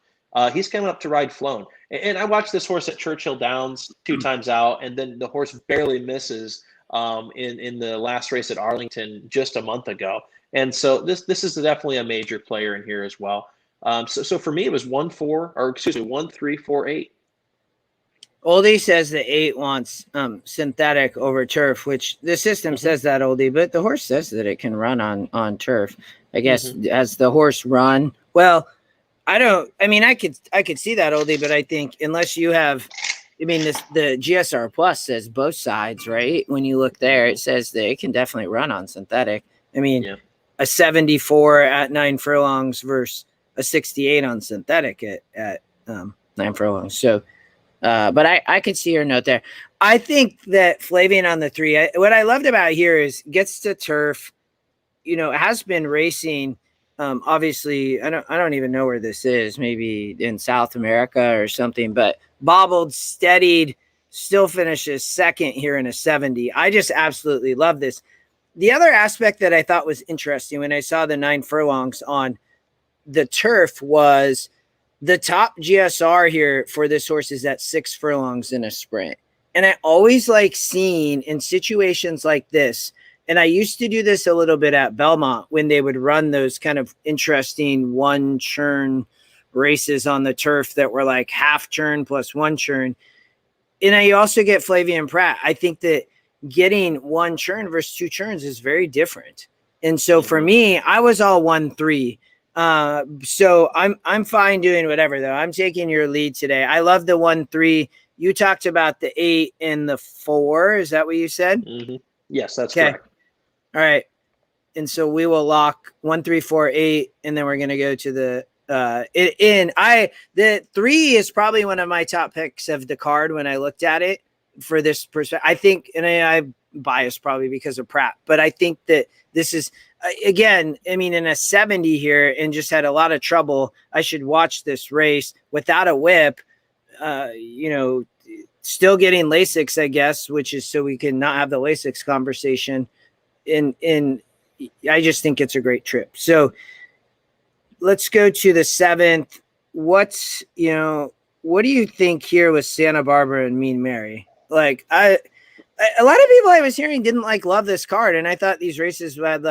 He's coming up to ride Flown. And I watched this horse at Churchill Downs 2 times out, and then the horse barely misses in the last race at Arlington just a month ago. And so this is definitely a major player in here as well. So for me, it was 1 3 4 8. Oldie says the 8 wants synthetic over turf, which the system says that, Oldie, but the horse says that it can run on turf. I guess as the horse run, well, I could see that, Oldie, but I think unless you have, the GSR Plus says both sides, right? When you look there, it says that it can definitely run on synthetic. A 74 at 9 furlongs versus a 68 on synthetic at 9 furlongs. So, but I could see her note there. I think that Flavian on the 3, what I loved about here is gets to turf, has been racing. Obviously, I don't even know where this is, maybe in South America or something, but bobbled, steadied, still finishes second here in a 70. I just absolutely love this. The other aspect that I thought was interesting when I saw the 9 furlongs on the turf was the top GSR here for this horse is at 6 furlongs in a sprint. And I always like seeing in situations like this, and I used to do this a little bit at Belmont when they would run those kind of interesting 1 churn races on the turf that were like half churn plus 1 churn. And I also get Flavian Pratt. I think that getting 1 churn versus 2 churns is very different. And so for me, I was all 1-3. So I'm fine doing whatever though. I'm taking your lead today. I love the 1-3. You talked about the 8 and the 4. Is that what you said? Yes, that's correct. All right. And so we will lock 1, 3, 4, 8, and then we're going to go to the the 3 is probably one of my top picks of the card when I looked at it for this perspective. I think, and I'm biased probably because of Pratt, but I think that this is, again, in a 70 here and just had a lot of trouble. I should watch this race without a whip, still getting Lasix, I guess, which is so we can not have the Lasix conversation. I just think it's a great trip. So let's go to the 7th what's, what do you think here with Santa Barbara and Mean Mary? Like a lot of people I was hearing didn't love this card. And I thought these races had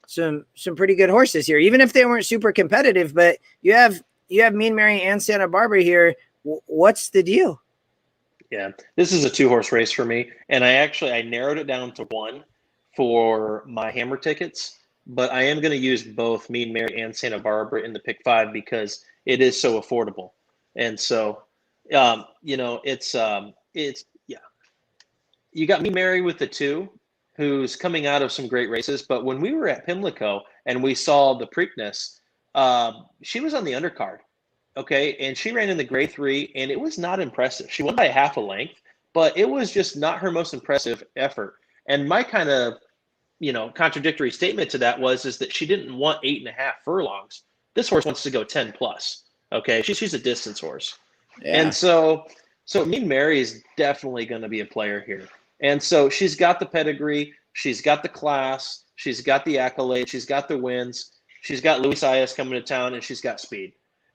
some pretty good horses here, even if they weren't super competitive, but you have Mean Mary and Santa Barbara here. What's the deal? Yeah, this is a 2-horse race for me. And I narrowed it down to 1 for my hammer tickets, but I am going to use both Mean Mary and Santa Barbara in the pick 5 because it is so affordable. And so, it's yeah. You got Mean Mary with the 2, who's coming out of some great races. But when we were at Pimlico and we saw the Preakness, she was on the undercard. Okay, and she ran in the grade 3, and it was not impressive. She won by half a length, but it was just not her most impressive effort. And my kind of, contradictory statement to that is that she didn't want 8.5 furlongs. This horse wants to go 10 plus. Okay, she's a distance horse, Yeah. and so Mean Mary is definitely going to be a player here. And so she's got the pedigree, she's got the class, she's got the accolade, she's got the wins, she's got Luis Ayas coming to town, and she's got speed.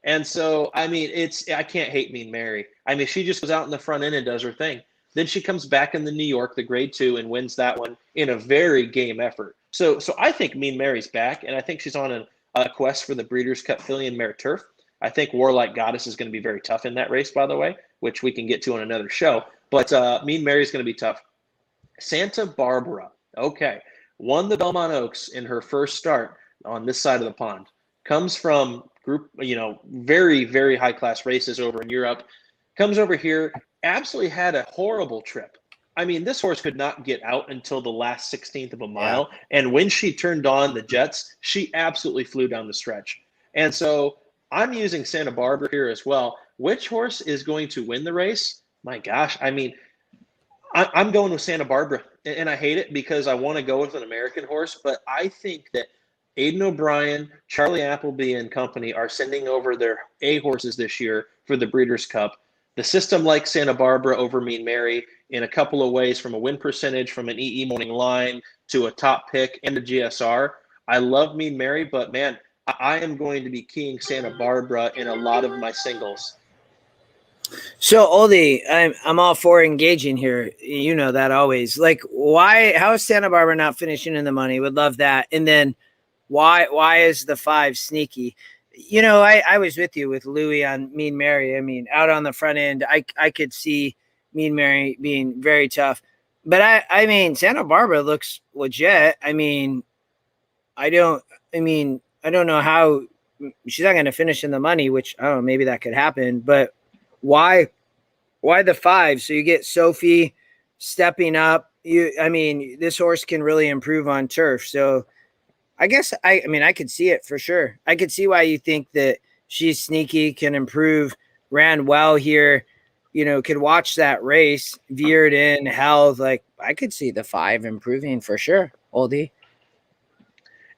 And so, I mean, I can't hate Mean Mary. I mean, she just goes out in the front end and does her thing. Then she comes back in the New York, the grade 2, and wins that one in a very game effort. So I think Mean Mary's back, and I think she's on a quest for the Breeders' Cup Filly and Mare Turf. I think Warlike Goddess is going to be very tough in that race, by the way, which we can get to on another show. But Mean Mary's going to be tough. Santa Barbara, okay, won the Belmont Oaks in her first start on this side of the pond. Comes from group, very, very high-class races over in Europe. Comes over here, absolutely had a horrible trip. I mean, this horse could not get out until the last 16th of a mile. Yeah. And when she turned on the jets, she absolutely flew down the stretch. And so I'm using Santa Barbara here as well. Which horse is going to win the race? My gosh, I mean, I'm going with Santa Barbara. And I hate it because I want to go with an American horse, but I think that Aidan O'Brien, Charlie Appleby, and company are sending over their A horses this year for the Breeders' Cup. The system likes Santa Barbara over Mean Mary in a couple of ways, from a win percentage, from an EE morning line to a top pick and a GSR. I love Mean Mary, but man, I am going to be keying Santa Barbara in a lot of my singles. So Oldie, I'm all for engaging here. You know that always. How is Santa Barbara not finishing in the money? Would love that. And then why is the 5 sneaky? I was with you with Louis on Mean Mary. I mean, out on the front end, I could see Mean Mary being very tough. But I mean, Santa Barbara looks legit. I don't know how she's not going to finish in the money, which I don't know, maybe that could happen. But why the 5? So you get Sophie stepping up. This horse can really improve on turf. So I guess I could see it for sure. I could see why you think that she's sneaky, can improve, ran well here, could watch that race, veered in, held. I could see the 5 improving for sure, Oldie.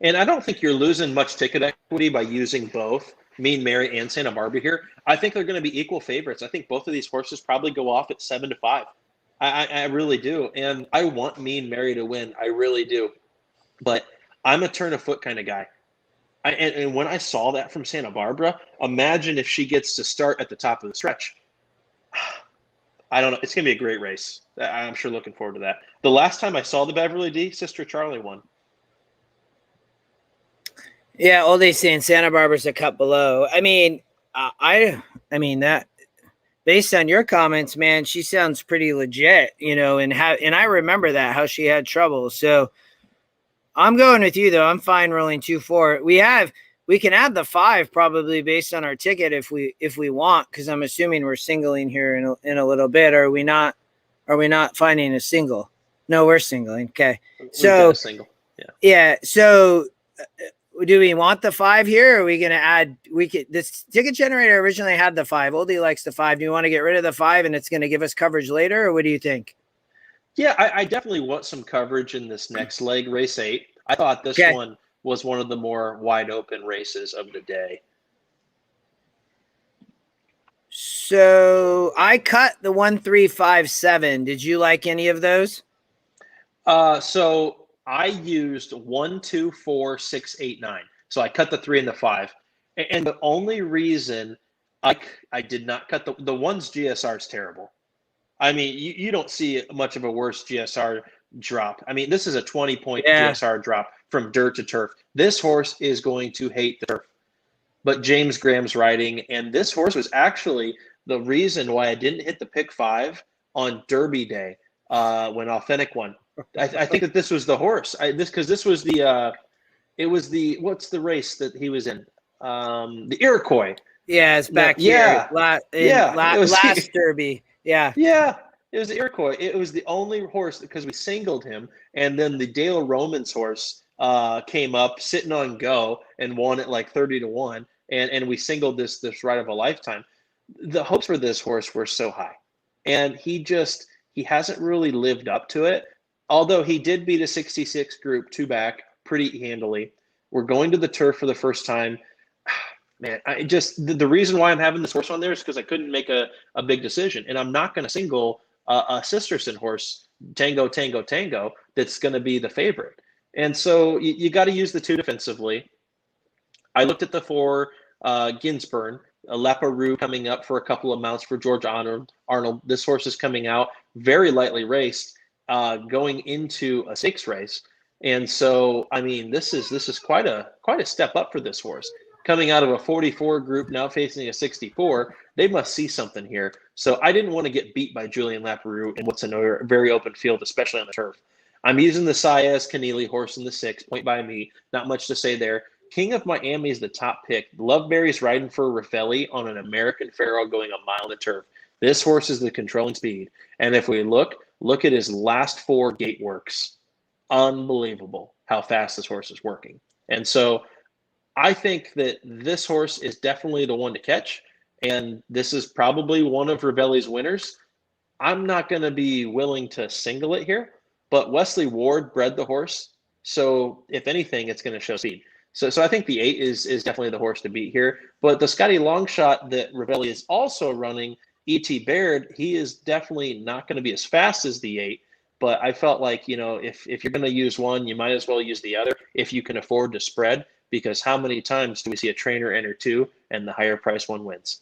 And I don't think you're losing much ticket equity by using both Mean Mary and Santa Barbara here. I think they're going to be equal favorites. I think both of these horses probably go off at 7-5. I really do. And I want Mean Mary to win. I really do. But I'm a turn of foot kind of guy. And when I saw that from Santa Barbara, imagine if she gets to start at the top of the stretch. I don't know. It's going to be a great race. I'm sure looking forward to that. The last time I saw the Beverly D, Sister Charlie won. Yeah, Oldie's saying Santa Barbara's a cut below. That based on your comments, man, she sounds pretty legit, and I remember how she had trouble. So I'm going with you, though. I'm fine rolling 2-4. We can add the 5 probably based on our ticket if we want, because I'm assuming we're singling here in a little bit. Are we not finding a single? No, we're singling. Okay. So single. Yeah. So do we want the 5 here? Or are we going to add, this ticket generator originally had the 5. Oldie likes the 5. Do you want to get rid of the 5 and it's going to give us coverage later? Or what do you think? Yeah, I definitely want some coverage in this next leg, race 8. I thought this one was one of the more wide open races of the day. So I cut the 1, 3, 5, 7. Did you like any of those? So I used 1, 2, 4, 6, 8, 9. So I cut the 3 and the 5. And the only reason I did not cut the one's GSR is terrible. I mean, you don't see much of a worse GSR drop. I mean, this is a 20-point GSR drop from dirt to turf. This horse is going to hate the turf. But James Graham's riding, and this horse was actually the reason why I didn't hit the pick 5 on Derby Day when Authentic won. I think that this was the horse. This was the what's the race that he was in? The Iroquois. Yeah, it's back here. Last Derby. Yeah. Yeah, it was the Iroquois. It was the only horse because we singled him, and then the Dale Romans horse came up sitting on go and won it like 30-1, and we singled this ride of a lifetime. The hopes for this horse were so high, and he hasn't really lived up to it. Although he did beat a 66 group 2 back pretty handily. We're going to the turf for the first time. Man, the reason why I'm having this horse on there is because I couldn't make a big decision, and I'm not going to single a Sisterson horse, Tango, Tango, Tango, that's going to be the favorite. And so you got to use the 2 defensively. I looked at the 4 Ginsburn, a Leparoo coming up for a couple of mounts for George Arnold. This horse is coming out very lightly raced, going into a 6 race. And so, I mean, this is quite a step up for this horse. Coming out of a 44 group, now facing a 64, they must see something here. So I didn't want to get beat by Julian Leparoo in what's a very open field, especially on the turf. I'm using the Saez Keneally horse in the 6, point by me. Not much to say there. King of Miami is the top pick. Loveberry's riding for Ravelli on an American Pharoah going a mile on the turf. This horse is the controlling speed. And if we look at his last 4 gate works. Unbelievable how fast this horse is working. And so I think that this horse is definitely the one to catch, and this is probably one of Ravelli's winners. I'm not going to be willing to single it here, but Wesley Ward bred the horse, so if anything, it's going to show speed. So I think the 8 is definitely the horse to beat here. But the Scotty Longshot that Ravelli is also running, E.T. Baird, he is definitely not going to be as fast as the 8. But I felt like, if you're going to use one, you might as well use the other if you can afford to spread. Because how many times do we see a trainer enter 2 and the higher price one wins?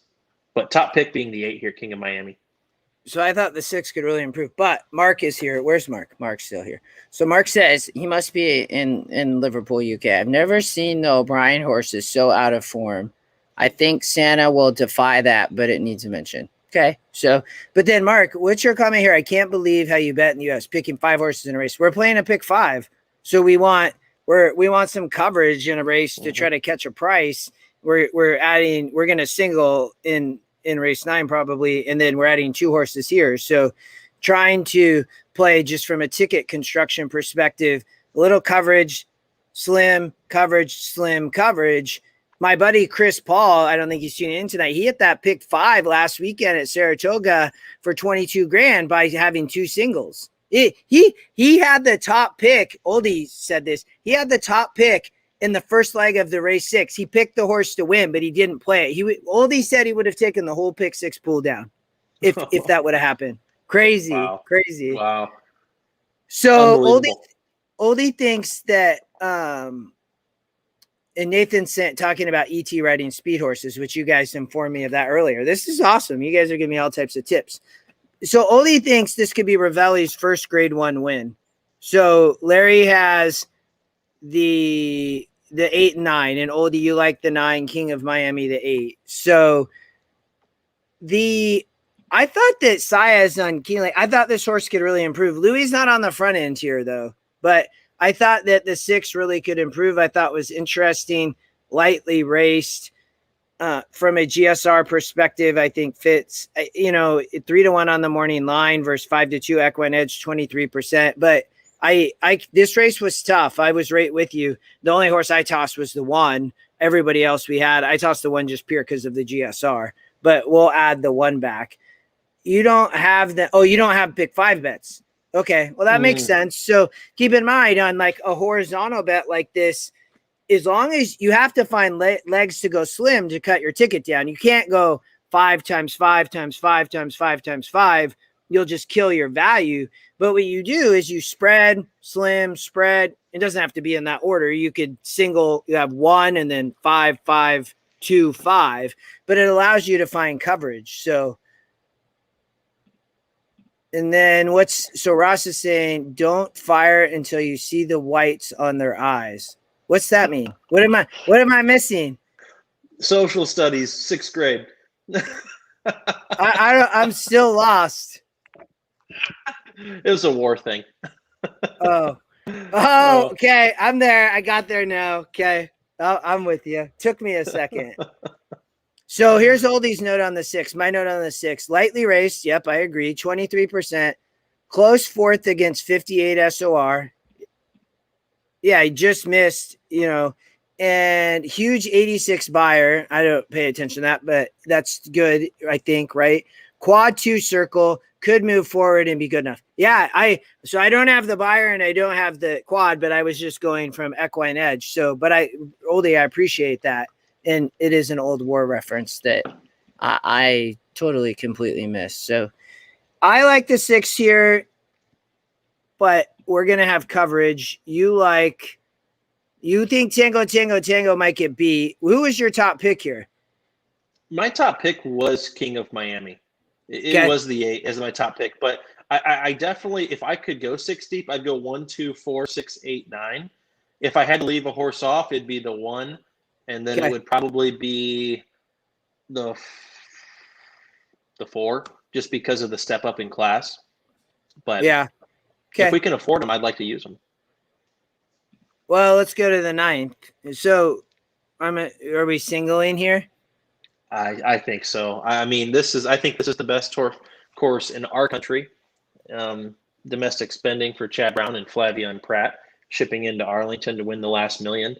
But top pick being the 8 here, King of Miami. So I thought the 6 could really improve. But Mark is here. Where's Mark? Mark's still here. So Mark says he must be in Liverpool, UK. I've never seen the O'Brien horses so out of form. I think Santa will defy that, but it needs a mention. Okay. So, but then Mark, what's your comment here? I can't believe how you bet in the US, picking 5 horses in a race. We're playing a pick 5. So we want some coverage in a race to try to catch a price. We're going to single in race 9 probably, and then we're adding 2 horses here. So trying to play just from a ticket construction perspective, a little coverage, slim coverage. My buddy Chris Paul, I don't think he's tuning in tonight. He hit that pick 5 last weekend at Saratoga for 22 grand by having 2 singles. He had the top pick. Oldie said this. He had the top pick in the first leg of the race 6. He picked the horse to win, but he didn't play it. Oldie said he would have taken the whole pick 6 pull down if that would have happened. Crazy. Wow. So Oldie thinks that and Nathan sent talking about ET riding speed horses, which you guys informed me of that earlier. This is awesome. You guys are giving me all types of tips. So Oldie thinks this could be Ravelli's first grade 1 win. So Larry has the 8 and 9, and Oldie, you like the 9, King of Miami, the 8. So I thought that Saez on Keeneland, I thought this horse could really improve. Louis not on the front end here though, but I thought that the 6 really could improve. I thought it was interesting, lightly raced. From a GSR perspective, I think fits, 3-1 on the morning line versus 5-2 EquinEdge, 23%. But this race was tough. I was right with you. The only horse I tossed was the 1. Everybody else we had, I tossed the 1 just pure because of the GSR, but we'll add the 1 back. You don't have pick 5 bets. Okay. Well, that makes sense. So keep in mind on like a horizontal bet like this, as long as you have to find legs to go slim to cut your ticket down. You can't go 5 times 5 times 5 times 5 times 5. You'll just kill your value. But what you do is you spread, slim, spread. It doesn't have to be in that order. You could single, you have 1 and then 5, 5, 2-5, but it allows you to find coverage. So, and then so Ross is saying, don't fire until you see the whites on their eyes. What's that mean? What am I missing? Social studies, 6th grade. I'm still lost. It was a war thing. Oh, okay. I'm there. I got there now. Okay. I'm with you. Took me a second. So here's Oldie's note on the 6. My note on the 6. Lightly raced. Yep, I agree. 23%. Close 4th against 58 SOR. Yeah, he just missed, and huge 86 buyer. I don't pay attention to that, but that's good, I think, right? Quad 2 circle, could move forward and be good enough. Yeah, I don't have the buyer and I don't have the quad, but I was just going from EquinEdge. So, but Oldie, I appreciate that. And it is an old war reference that I totally completely missed. So I like the 6 here, but we're going to have coverage. You think Tango might get beat. Who was your top pick here? My top pick was King of Miami. It was the 8 as my top pick, but I definitely, if I could go 6 deep, I'd go 1, 2, 4, 6, 8, 9. If I had to leave a horse off, it'd be the 1, and then it would probably be the 4, just because of the step up in class. But yeah, if we can afford them, I'd like to use them. Well, let's go to the 9th. So, are we singling here? I think so. I mean, I think this is the best course in our country. Domestic spending for Chad Brown and Flavian Pratt, shipping into Arlington to win the last million,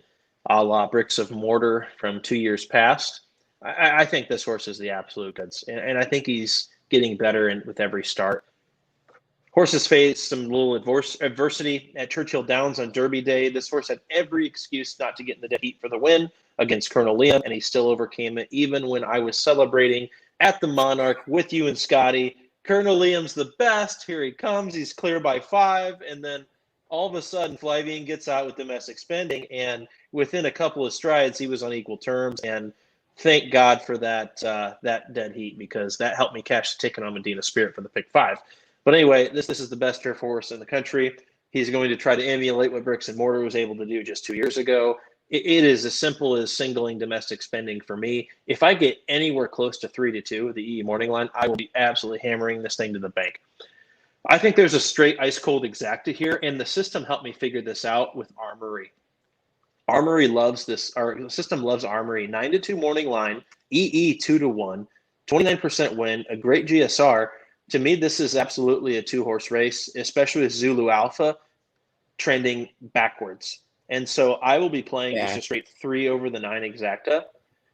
a la Bricks of Mortar from 2 years past. I think this horse is the absolute goods, and I think he's getting better with every start. Horses faced some little adversity at Churchill Downs on Derby Day. This horse had every excuse not to get in the dead heat for the win against Colonel Liam, and he still overcame it, even when I was celebrating at the Monarch with you and Scotty. Colonel Liam's the best. Here he comes. He's clear by 5, and then all of a sudden, Flavian gets out with domestic spending, and within a couple of strides, he was on equal terms. And thank God for that dead heat, because that helped me cash the ticket on Medina Spirit for the pick 5. But anyway, this is the best turf horse in the country. He's going to try to emulate what Bricks and Mortar was able to do just 2 years ago. It is as simple as singling domestic spending for me. If I get anywhere close to 3-2, the EE morning line, I will be absolutely hammering this thing to the bank. I think there's a straight ice cold exacta here, and the system helped me figure this out with Armory. Armory loves this. Our system loves Armory. 9-2 morning line, EE 2-1, 29% win, a great GSR. To me, this is absolutely a 2-horse race, especially with Zulu Alpha trending backwards. And so I will be playing just a straight 3 over the 9 exacta,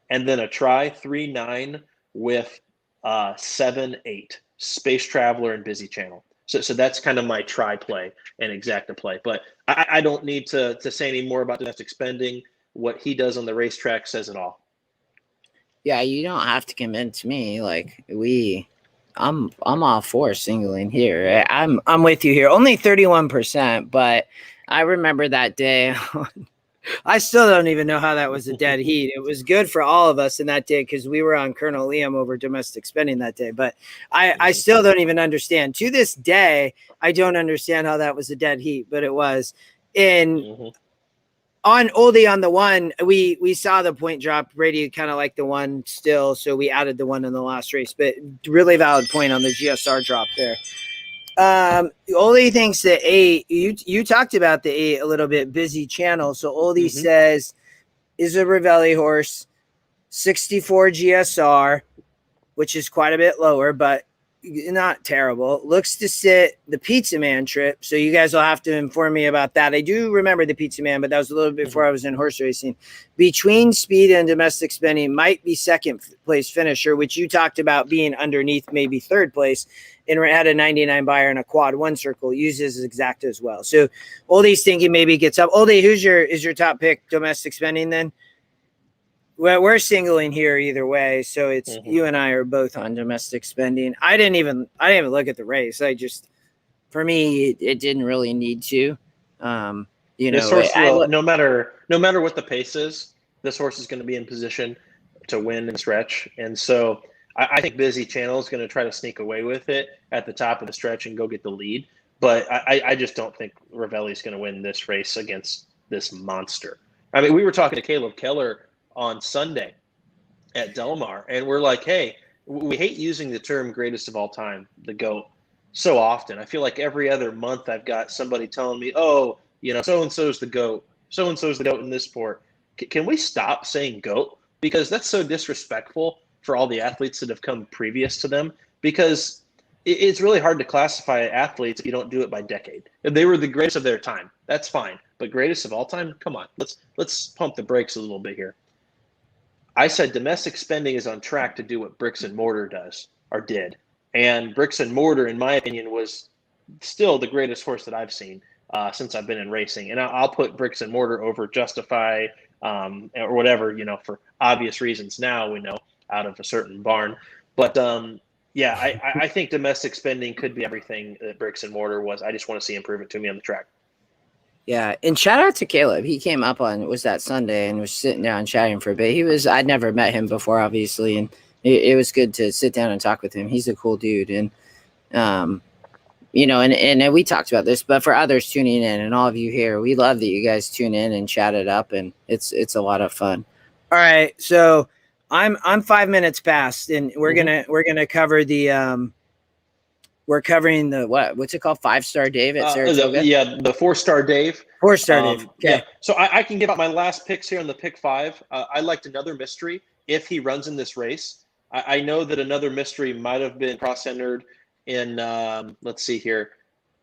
and then a try 3-9 with 7-8 Space Traveler and Busy Channel. So that's kind of my try play and exacta play. But I don't need to say any more about domestic spending. What he does on the racetrack says it all. Yeah, you don't have to convince me. Like I'm all for singling here. I'm with you here. Only 31%, but I remember that day. I still don't even know how that was a dead heat. It was good for all of us in that day because we were on Colonel Liam over domestic spending that day. But I still don't even understand. To this day, I don't understand how that was a dead heat, but it was. On Oldie on the 1, we saw the point drop. Brady kind of like the 1 still, so we added the 1 in the last race. But really valid point on the GSR drop there. Oldie thinks the 8. You talked about the 8 a little bit. Busy Channel. So Oldie says is a Ravelli horse, 64 GSR, which is quite a bit lower, but not terrible. Looks to sit the Pizza Man trip. So you guys will have to inform me about that. I do remember the Pizza Man, but that was a little bit before I was in horse racing. Between speed and domestic spending might be second place finisher, which you talked about being underneath maybe third place, and had a 99 buyer and a quad 1 circle, uses exacta as well. So Oldie's thinking maybe gets up. Oldie, is your top pick domestic spending then? Well, we're singling here either way, so it's you and I are both on domestic spending. I didn't even look at the race. For me, it didn't really need to. This horse, no matter what the pace is, this horse is going to be in position to win and stretch. And so I think Busy Channel is going to try to sneak away with it at the top of the stretch and go get the lead. But I just don't think Ravelli is going to win this race against this monster. I mean, we were talking to Caleb Keller on Sunday at Del Mar, and we're like, hey, we hate using the term greatest of all time, the GOAT, so often. I feel like every other month I've got somebody telling me, oh, so-and-so's the GOAT. So-and-so's the GOAT in this sport. Can we stop saying GOAT? Because that's so disrespectful for all the athletes that have come previous to them, because it's really hard to classify athletes if you don't do it by decade. If they were the greatest of their time, that's fine. But greatest of all time, come on, let's pump the brakes a little bit here. I said domestic spending is on track to do what bricks and mortar does or did. And bricks and mortar, in my opinion, was still the greatest horse that I've seen since I've been in racing. And I'll put bricks and mortar over Justify or whatever, for obvious reasons now we know out of a certain barn. But yeah, I think domestic spending could be everything that bricks and mortar was. I just want to see improvement to me on the track. Yeah, and shout out to Caleb. He came up on that Sunday and was sitting down chatting for a bit. I'd never met him before, obviously, and it was good to sit down and talk with him. He's a cool dude, and and we talked about this, but for others tuning in and all of you here, we love that you guys tune in and chat it up, and it's a lot of fun. All right, so I'm 5 minutes past, and we're gonna cover the we're covering the what's it called? 5-Star Dave at Saratoga. The 4-Star Dave. 4-Star Dave. Okay. Yeah. So I can give out my last picks here on the pick 5. I liked Another Mystery if he runs in this race. I know that Another Mystery might have been cross-centered in let's see here.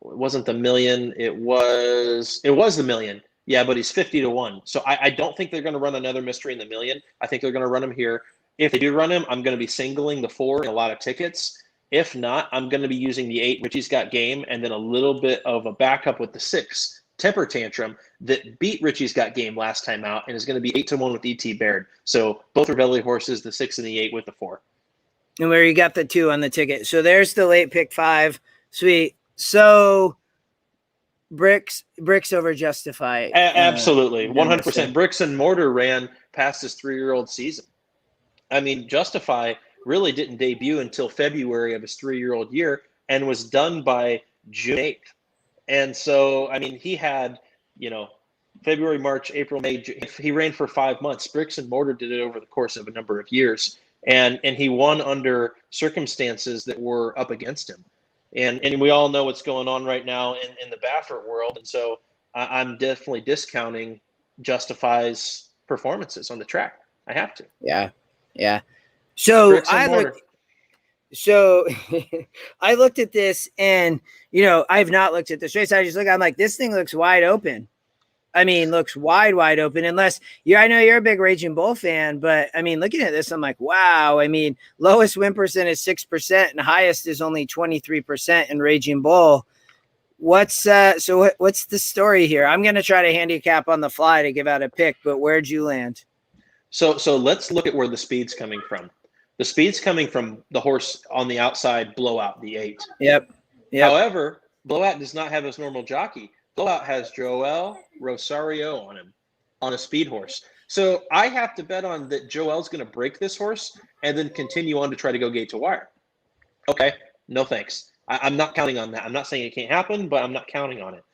It wasn't the million. It was the million. Yeah, but he's 50-1. So I don't think they're going to run Another Mystery in the million. I think they're going to run him here. If they do run him, I'm going to be singling the 4 in a lot of tickets. If not, I'm going to be using the 8, Richie's Got Game, and then a little bit of a backup with the 6, Temper Tantrum, that beat Richie's Got Game last time out and is going to be 8-1 with E.T. Baird. So both Ravelli horses, the 6 and the 8 with the 4. And where you got the 2 on the ticket. So there's the late pick 5. Sweet. So bricks over Justify. Absolutely. 100%. Bricks and Mortar ran past his 3-year-old season. I mean, Justify really didn't debut until February of his 3-year-old year and was done by June 8th. And so, I mean, he had, February, March, April, May, June. He ran for 5 months. Bricks and Mortar did it over the course of a number of years. And he won under circumstances that were up against him. And we all know what's going on right now in the Baffert world. And so I'm definitely discounting Justify's performances on the track. I have to. Yeah. Yeah. So I looked at this, and I've not looked at this race. I'm like, this thing looks wide open. I mean, looks wide open. Unless I know you're a big Raging Bull fan, but I mean, looking at this, I'm like, wow. I mean, lowest win percent is 6%, and highest is only 23% in Raging Bull. What's what's the story here? I'm gonna try to handicap on the fly to give out a pick, but where'd you land? So let's look at where the speed's coming from. The speed's coming from the horse on the outside, Blowout, the 8. Yep. However, Blowout does not have his normal jockey. Blowout has Joel Rosario on him, on a speed horse. So I have to bet on that Joel's going to break this horse and then continue on to try to go gate to wire. Okay, no thanks. I'm not counting on that. I'm not saying it can't happen, but I'm not counting on it.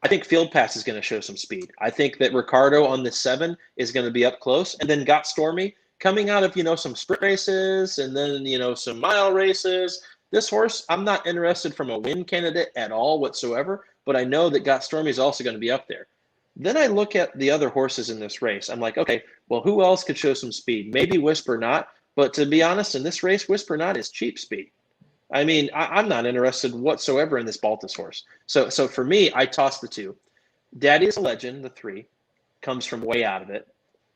I think Field Pass is going to show some speed. I think that Ricardo on the 7 is going to be up close, and then Got Stormy coming out of, some sprint races and then, some mile races. This horse, I'm not interested from a win candidate at all whatsoever, but I know that Got Stormy is also going to be up there. Then I look at the other horses in this race. I'm like, okay, well, who else could show some speed? Maybe Whisper Not, but to be honest, in this race, Whisper Not is cheap speed. I mean, I'm not interested whatsoever in this Baltus horse. So for me, I toss the 2. Daddy is a Legend, the 3, comes from way out of it.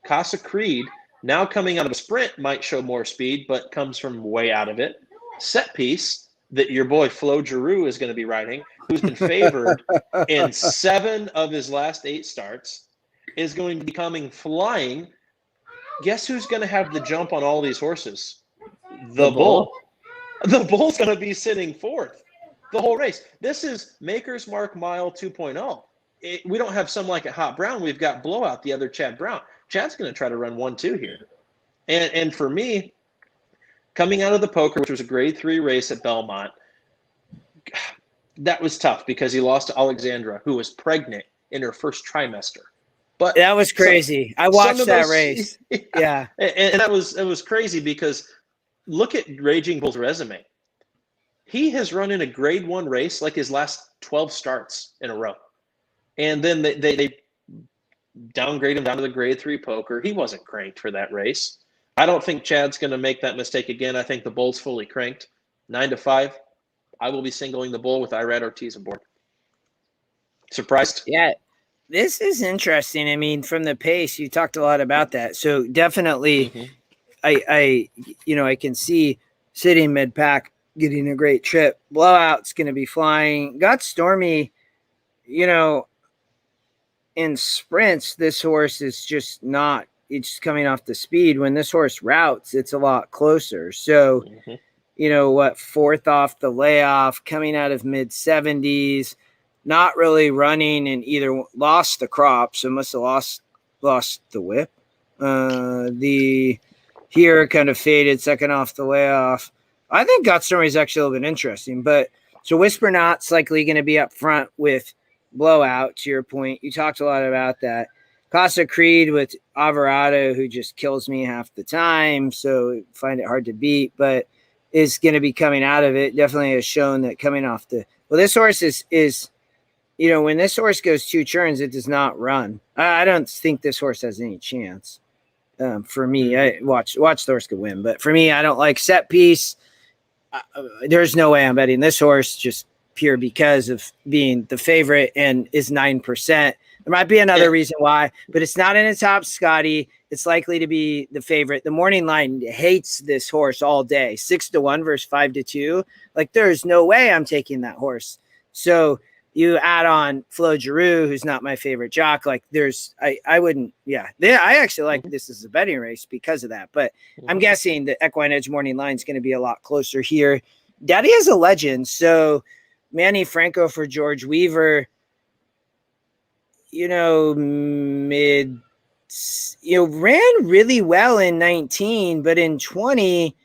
Casa Creed, now coming out of a sprint, might show more speed, but comes from way out of it. Set Piece, that your boy Flo Giroux is going to be riding, who's been favored in 7 of his last 8 starts, is going to be coming flying. Guess who's going to have the jump on all these horses? The Bull. The Bull's going to be sitting 4th the whole race. This is Maker's Mark Mile 2.0. We don't have some like a Hot Brown. We've got Blowout, the other Chad Brown. Chad's going to try to run 1-2 here. And for me, coming out of the poker, which was a grade 3 race at Belmont, that was tough because he lost to Alexandra, who was pregnant in her first trimester. But that was crazy. I watched that race. Yeah. And it was crazy because look at Raging Bull's resume. He has run in a grade 1 race like his last 12 starts in a row. And then they downgrade him down to the grade 3 poker. He wasn't cranked for that race. I don't think Chad's going to make that mistake again. I think the bull's fully cranked. 9-5. I will be singling the bull with Irad Ortiz aboard. Surprised? Yeah. This is interesting. I mean, from the pace, you talked a lot about that. So definitely I can see sitting mid-pack getting a great trip. Blowout's going to be flying. Got stormy, in sprints, this horse is just not, it's coming off the speed. When this horse routes, it's a lot closer. So, fourth off the layoff, coming out of mid-70s, not really running, and either lost the crop, so must have lost the whip. Here kind of faded, second off the layoff. I think Got Stormy is actually a little bit interesting. But so Whisper Knot's likely going to be up front with Blowout, to your point. You talked a lot about that. Casa Creed with Alvarado, who just kills me half the time, so find it hard to beat, but is going to be coming out of it. Definitely has shown that coming off this horse is when this horse goes 2 turns, it does not run. I don't think this horse has any chance. For me, I watch the horse could win, but for me, I don't like set piece. There's no way I'm betting this horse, just pure because of being the favorite and is 9%. There might be another reason why, but it's not in the top, Scotty. It's likely to be the favorite. The morning line hates this horse all day. 6-1 versus 5-2. Like, there's no way I'm taking that horse. So you add on Flo Giroux, who's not my favorite jock. Like, I wouldn't. Yeah, I actually like this as a betting race because of that. But I'm guessing the EquinEdge morning line is going to be a lot closer here. Daddy is a legend. So Manny Franco for George Weaver, ran really well in 19, but in 20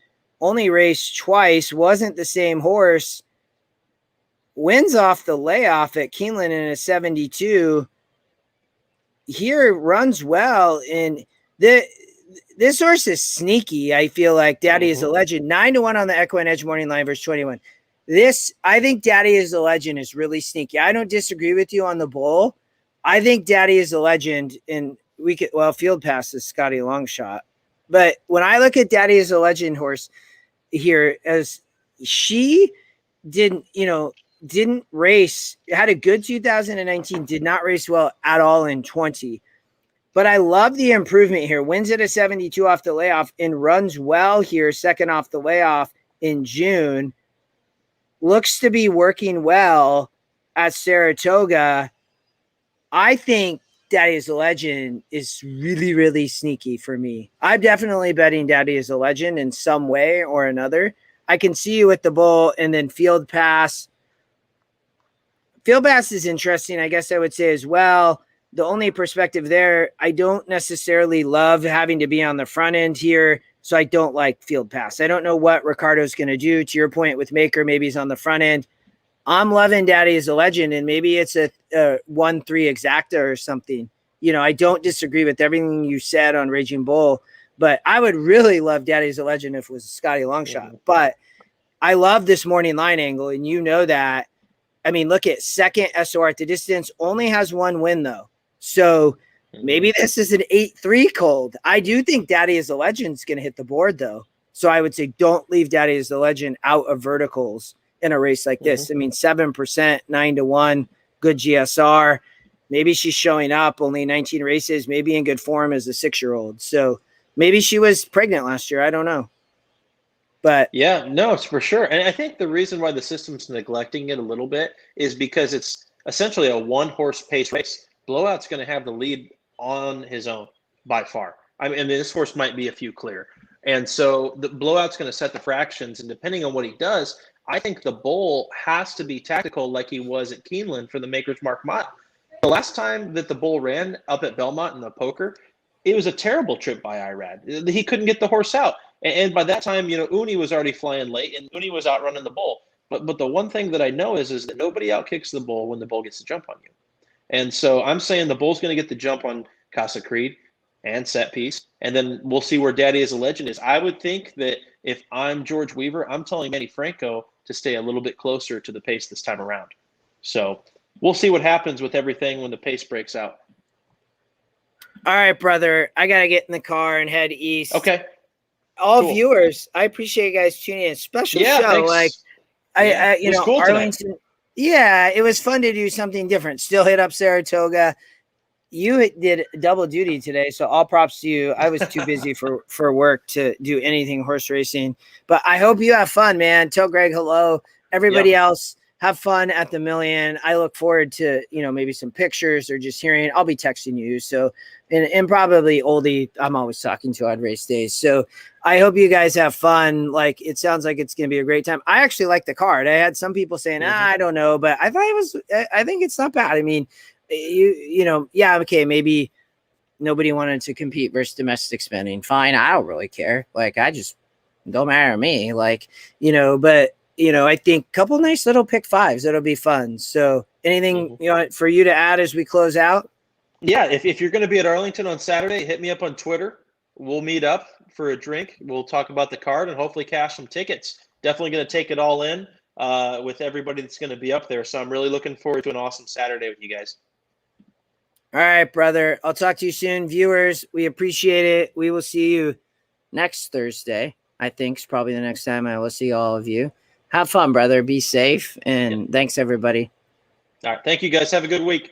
only raced twice, wasn't the same horse. Wins off the layoff at Keeneland in a 72. Here runs well, and this horse is sneaky. I feel like Daddy is a legend. 9-1 on the EquinEdge morning line versus 21. I think Daddy is a legend is really sneaky. I don't disagree with you on the bull. I think Daddy is a legend, and Field Pass is Scotty Longshot. But when I look at Daddy as a legend horse here, as she didn't race, had a good 2019, did not race well at all in 20. But I love the improvement here. Wins at a 72 off the layoff and runs well here, second off the layoff in June. Looks to be working well at Saratoga. I think Daddy is a Legend is really, really sneaky for me. I'm definitely betting Daddy is a Legend in some way or another. I can see you with the bull, and then Field Pass. Field Pass is interesting, I guess I would say as well. The only perspective there, I don't necessarily love having to be on the front end here, so I don't like Field Pass. I don't know what Ricardo's going to do. To your point with Maker, maybe he's on the front end. I'm loving Daddy is a Legend, and maybe it's a 1-3 exacta or something. I don't disagree with everything you said on Raging Bull, but I would really love Daddy is a Legend if it was Scotty Longshot. Mm-hmm. But I love this morning line angle, and that. I mean, look at second SOR at the distance, only has 1 win, though. So maybe this is an 8-3 cold. I do think Daddy is a Legend is going to hit the board, though. So I would say don't leave Daddy is a Legend out of verticals in a race like this. Mm-hmm. I mean, 7%, 9-1, good GSR. Maybe she's showing up, only 19 races, maybe in good form as a 6-year-old. So maybe she was pregnant last year. I don't know. But yeah, no, it's for sure. And I think the reason why the system's neglecting it a little bit is because it's essentially a 1-horse pace race. Blowout's going to have the lead on his own by far. I mean, this horse might be a few clear. And so the Blowout's going to set the fractions. And depending on what he does, I think the bull has to be tactical like he was at Keeneland for the Maker's Mark Mile. The last time that the bull ran up at Belmont in the poker, it was a terrible trip by Irad. He couldn't get the horse out. And by that time, Uni was already flying late, and Uni was outrunning the bull. But the one thing that I know is that nobody outkicks the bull when the bull gets the jump on you. And so I'm saying the bull's going to get the jump on Casa Creed and Set Piece, and then we'll see where Daddy is a Legend is. I would think that if I'm George Weaver, I'm telling Manny Franco to stay a little bit closer to the pace this time around. So we'll see what happens with everything when the pace breaks out. All right, brother. I got to get in the car and head east. Okay. All cool. Viewers, I appreciate you guys tuning in. Special show. Thanks. Like, it was cool Arlington. Tonight. Yeah, it was fun to do something different. Still hit up Saratoga. You did double duty today, so all props to you. I was too busy for work to do anything horse racing, but I hope you have fun, man. Tell Greg hello. Everybody else, have fun at the Million. I look forward to, maybe some pictures or just hearing. I'll be texting you. So, and probably Oldie, I'm always talking to on race days. So I hope you guys have fun. Like, it sounds like it's going to be a great time. I actually like the card. I had some people saying, I don't know, but I think it's not bad. I mean, okay, maybe nobody wanted to compete versus domestic spending. Fine. I don't really care. Like, don't matter to me. Like, but I think a couple nice little pick fives. That'll be fun. So anything, for you to add as we close out? Yeah. If you're going to be at Arlington on Saturday, hit me up on Twitter. We'll meet up for a drink. We'll talk about the card and hopefully cash some tickets. Definitely going to take it all in with everybody that's going to be up there. So I'm really looking forward to an awesome Saturday with you guys. All right, brother. I'll talk to you soon. Viewers, we appreciate it. We will see you next Thursday. I think is probably the next time I will see all of you. Have fun, brother. Be safe. And thanks, everybody. All right. Thank you, guys. Have a good week.